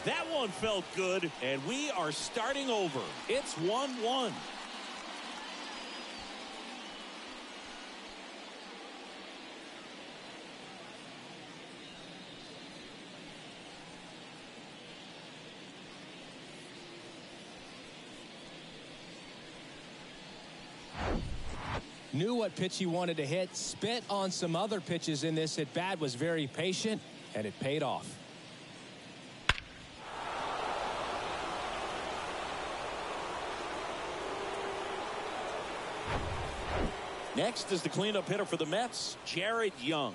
That one felt good, and we are starting over. It's 1-1. Knew what pitch he wanted to hit, spit on some other pitches in this at bat, was very patient, and it paid off. Next is the cleanup hitter for the Mets, Jared Young.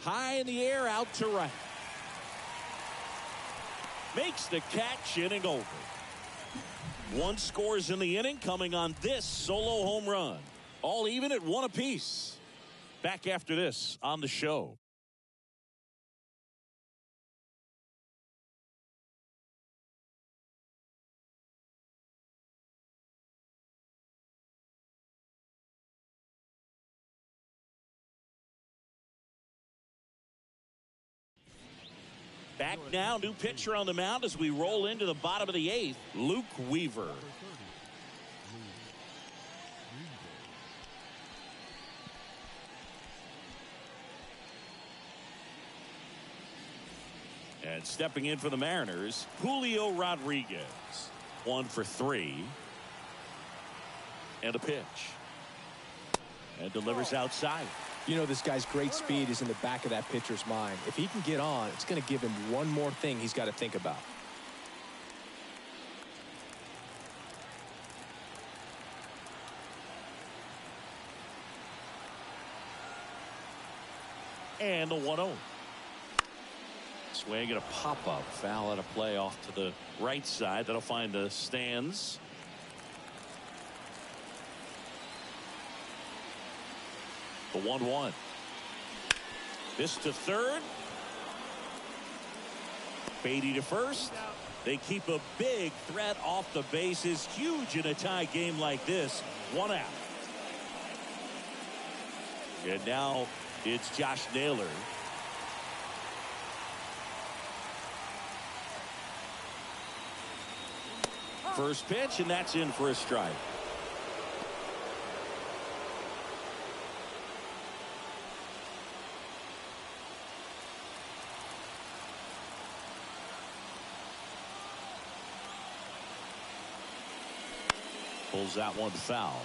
High in the air, out to right. Makes the catch, inning over. One scores in the inning, coming on this solo home run. All even at 1 apiece. Back after this on the show. Back now, new pitcher on the mound as we roll into the bottom of the 8th, Luke Weaver. And stepping in for the Mariners, Julio Rodriguez. 1 for 3. And a pitch. And delivers outside. You know, this guy's great speed is in the back of that pitcher's mind. If he can get on, it's going to give him one more thing he's got to think about. And the 1-0. Swing and a pop-up. Foul out of play off to the right side. That'll find the stands. The 1-1. This to third. Beatty to first. They keep a big threat off the bases. Huge in a tie game like this. 1 out. And now it's Josh Naylor. First pitch, and that's in for a strike. Pulls that one foul.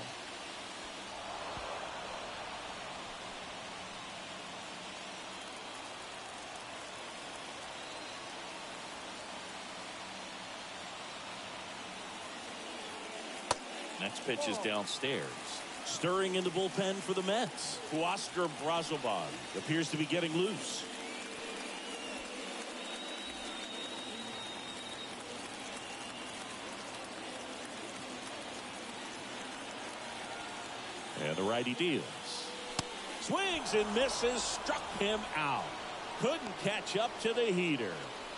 Next pitch is downstairs. Stirring in the bullpen for the Mets. Huascar Brazoban appears to be getting loose. And the righty deals. Swings and misses. Struck him out. Couldn't catch up to the heater.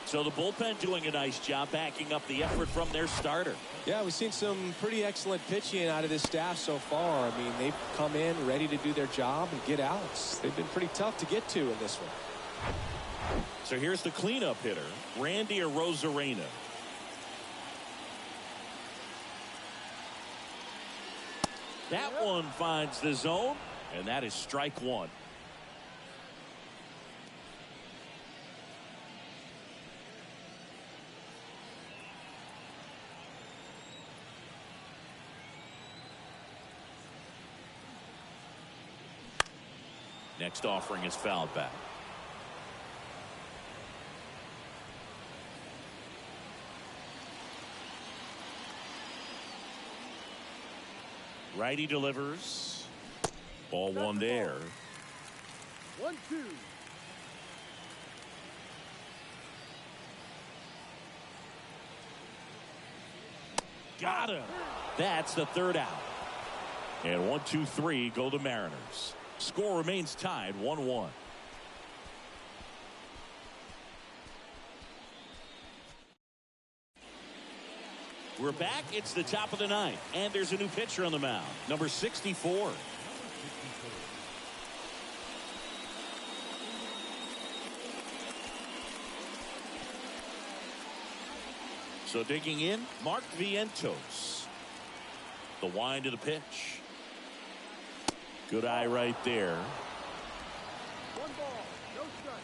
So the bullpen doing a nice job backing up the effort from their starter. Yeah, we've seen some pretty excellent pitching out of this staff so far. I mean, they've come in ready to do their job and get outs. They've been pretty tough to get to in this one. So here's the cleanup hitter, Randy Arozarena. That one finds the zone, and that is strike 1. Next offering is fouled back. Righty delivers. Ball 1 there. 1-2. Got him. That's the 3rd out. And 1, 2, 3 go the Mariners. Score remains tied 1-1. We're back. It's the top of the ninth, and there's a new pitcher on the mound, number 64. So digging in, Mark Vientos. The wind of the pitch. Good eye right there. 1 ball, no strike.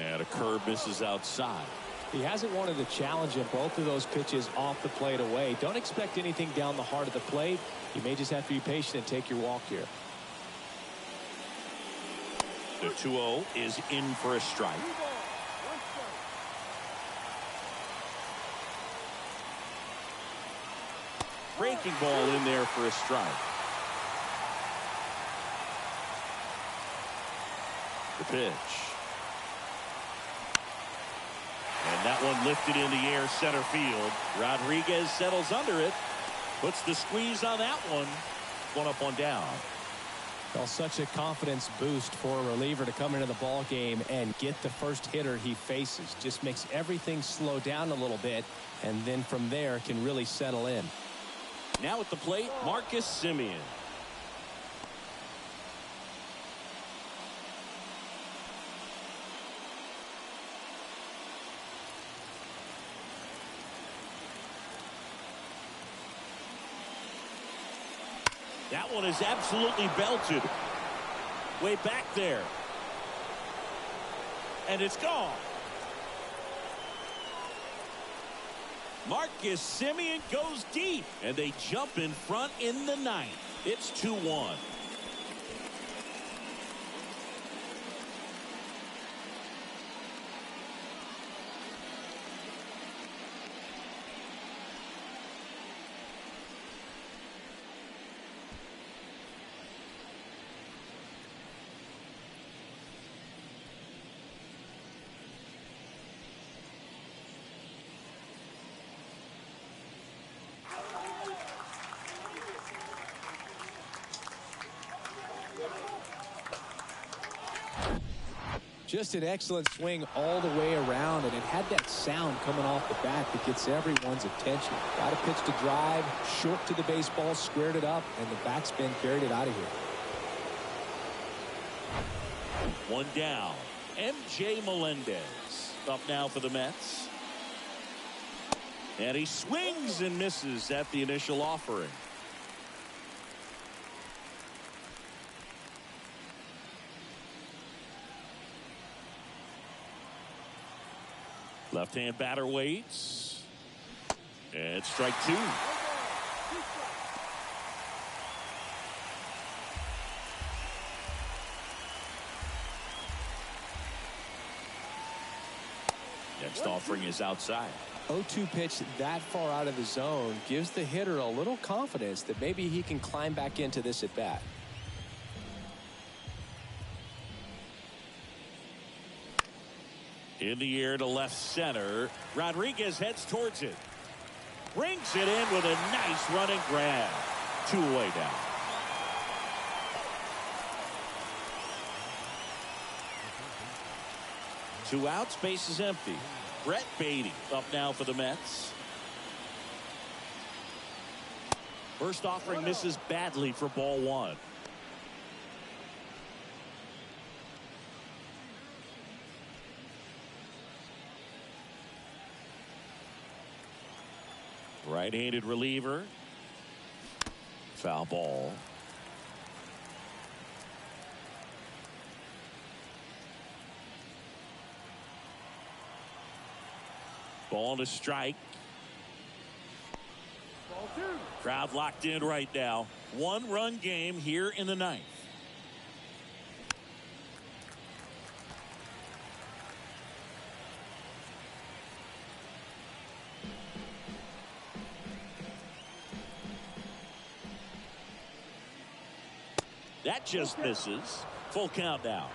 And a curve misses outside. He hasn't wanted to challenge him. Both of those pitches off the plate away. Don't expect anything down the heart of the plate. You may just have to be patient and take your walk here. The 2-0 is in for a strike. 2 balls, 1 strike. Breaking ball in there for a strike. The pitch. And that one lifted in the air center field. Rodriguez settles under it. Puts the squeeze on that one. 1 up, 1 down. Well, such a confidence boost for a reliever to come into the ball game and get the first hitter he faces. Just makes everything slow down a little bit, and then from there can really settle in. Now at the plate, Marcus Semien. That one is absolutely belted. Way back there. And it's gone. Marcus Semien goes deep. And they jump in front in the ninth. It's 2-1. Just an excellent swing all the way around, and it had that sound coming off the bat that gets everyone's attention. Got a pitch to drive, short to the baseball, squared it up, and the backspin carried it out of here. 1 down. MJ Melendez up now for the Mets. And he swings and misses at the initial offering. Left-hand batter waits. And strike 2. Next offering is outside. 0-2 pitch that far out of the zone gives the hitter a little confidence that maybe he can climb back into this at bat. In the air to left center. Rodriguez heads towards it. Brings it in with a nice running grab. 2 away now. Two outs, base is empty. Brett Beatty up now for the Mets. First offering misses badly for ball 1. Right-handed reliever. Foul ball. Ball to strike. Ball 2. Crowd locked in right now. 1-run game here in the ninth. That just misses. Full count now.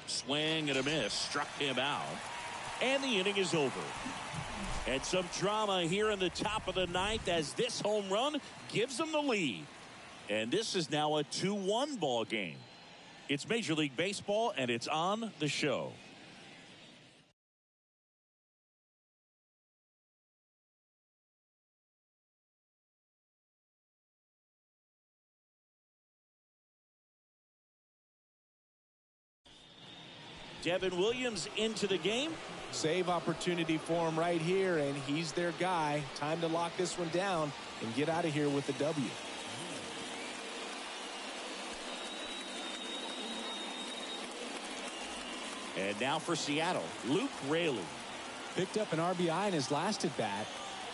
Swing and a miss. Struck him out. And the inning is over. And some drama here in the top of the ninth as this home run gives them the lead. And this is now a 2-1 ball game. It's Major League Baseball, and it's on the show. Devin Williams into the game. Save opportunity for him right here, and he's their guy. Time to lock this one down and get out of here with the W. And now for Seattle, Luke Raley. Picked up an RBI in his last at bat.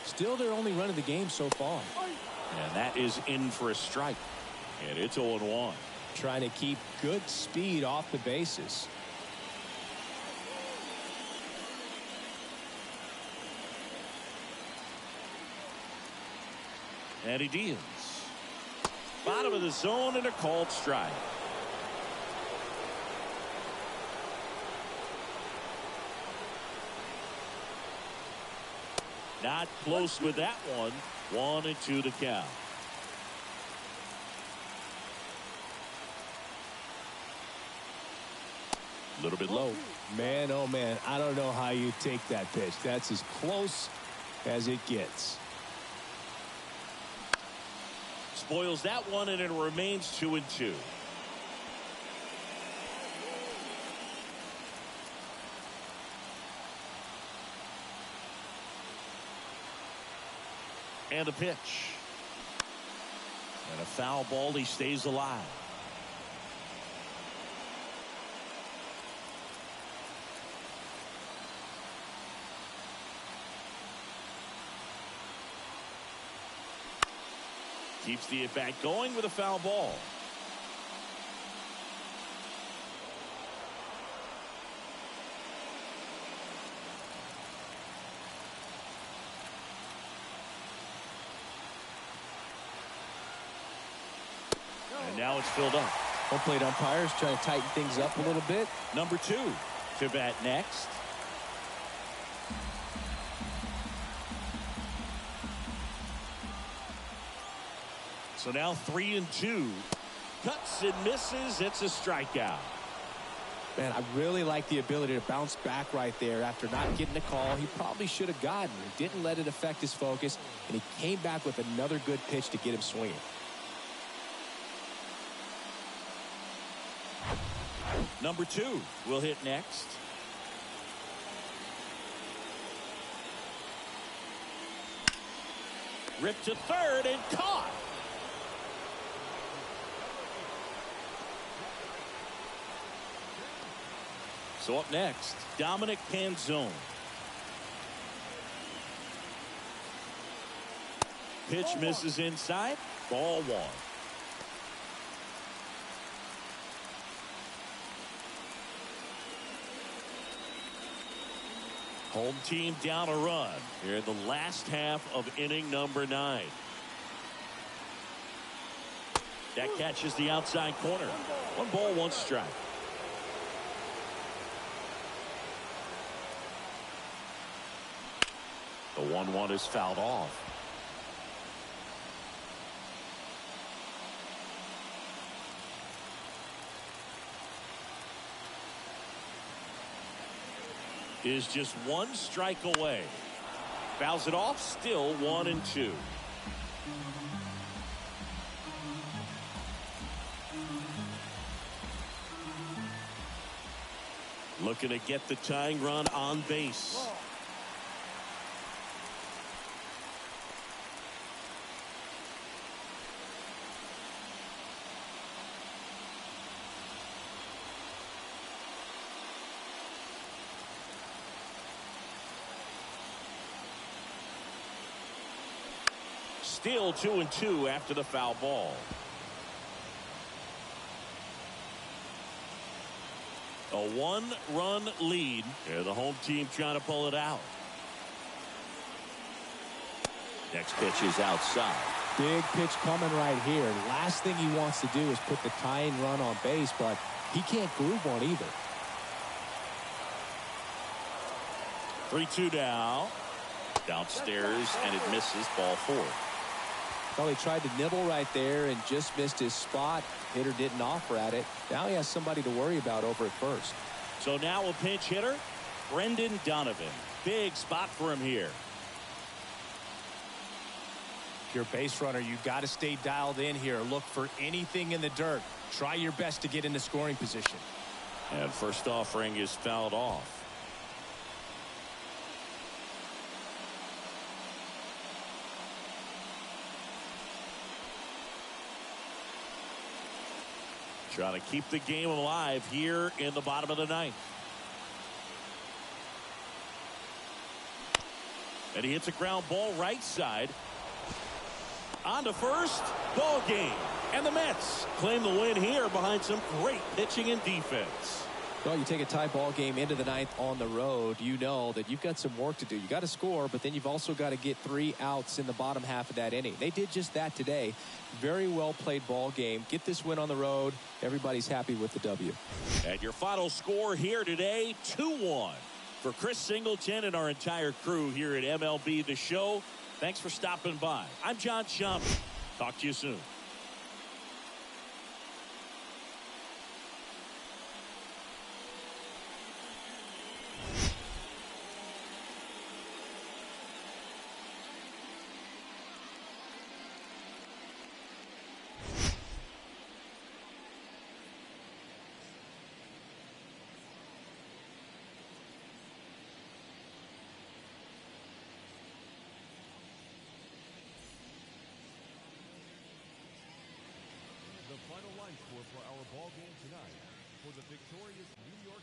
Still their only run of the game so far. And that is in for a strike. And it's 0-1. Trying to keep good speed off the bases. And he deals. Bottom of the zone and a called strike. Not close with that one. 1-2 to count. A little bit low. Man, oh man, I don't know how you take that pitch. That's as close as it gets. Spoils that one, and it remains 2-2. And a pitch. And a foul ball. He stays alive. Keeps the at-bat going with a foul ball. And now it's filled up. Home plate umpires trying to tighten things up a little bit. Number 2 to bat next. So now 3-2. Cuts and misses. It's a strikeout. Man, I really like the ability to bounce back right there after not getting a call he probably should have gotten. He didn't let it affect his focus, and he came back with another good pitch to get him swinging. Number 2 will hit next. Ripped to third and caught. So up next, Dominic Canzone. Pitch misses inside. Ball 1. Home team down a run here in the last half of inning number 9. That catches the outside corner. 1 ball, 1 strike. The 1-1 is fouled off. Is just 1 strike away. Fouls it off, still 1-2. Looking to get the tying run on base. Still 2-2 after the foul ball. A 1-run lead. Here the home team trying to pull it out. Next pitch is outside. Big pitch coming right here. Last thing he wants to do is put the tying run on base, but he can't groove one either. 3-2 now. Downstairs, and it misses, ball 4. Well, he tried to nibble right there and just missed his spot. Hitter didn't offer at it. Now he has somebody to worry about over at first. So now a pinch hitter, Brendan Donovan. Big spot for him here. If you're a base runner, you got to stay dialed in here. Look for anything in the dirt. Try your best to get into scoring position. And first offering is fouled off. Trying to keep the game alive here in the bottom of the 9th. And he hits a ground ball right side. On to first. Ball game. And the Mets claim the win here behind some great pitching and defense. Well, you take a tie ball game into the 9th on the road, you know that you've got some work to do. You got to score, but then you've also got to get 3 outs in the bottom half of that inning. They did just that today. Very well played ball game. Get this win on the road. Everybody's happy with the W. And your final score here today, 2-1. For Chris Singleton and our entire crew here at MLB The Show, thanks for stopping by. I'm John Schaumburg. Talk to you soon. The final line score for our ball game tonight. For the victorious New York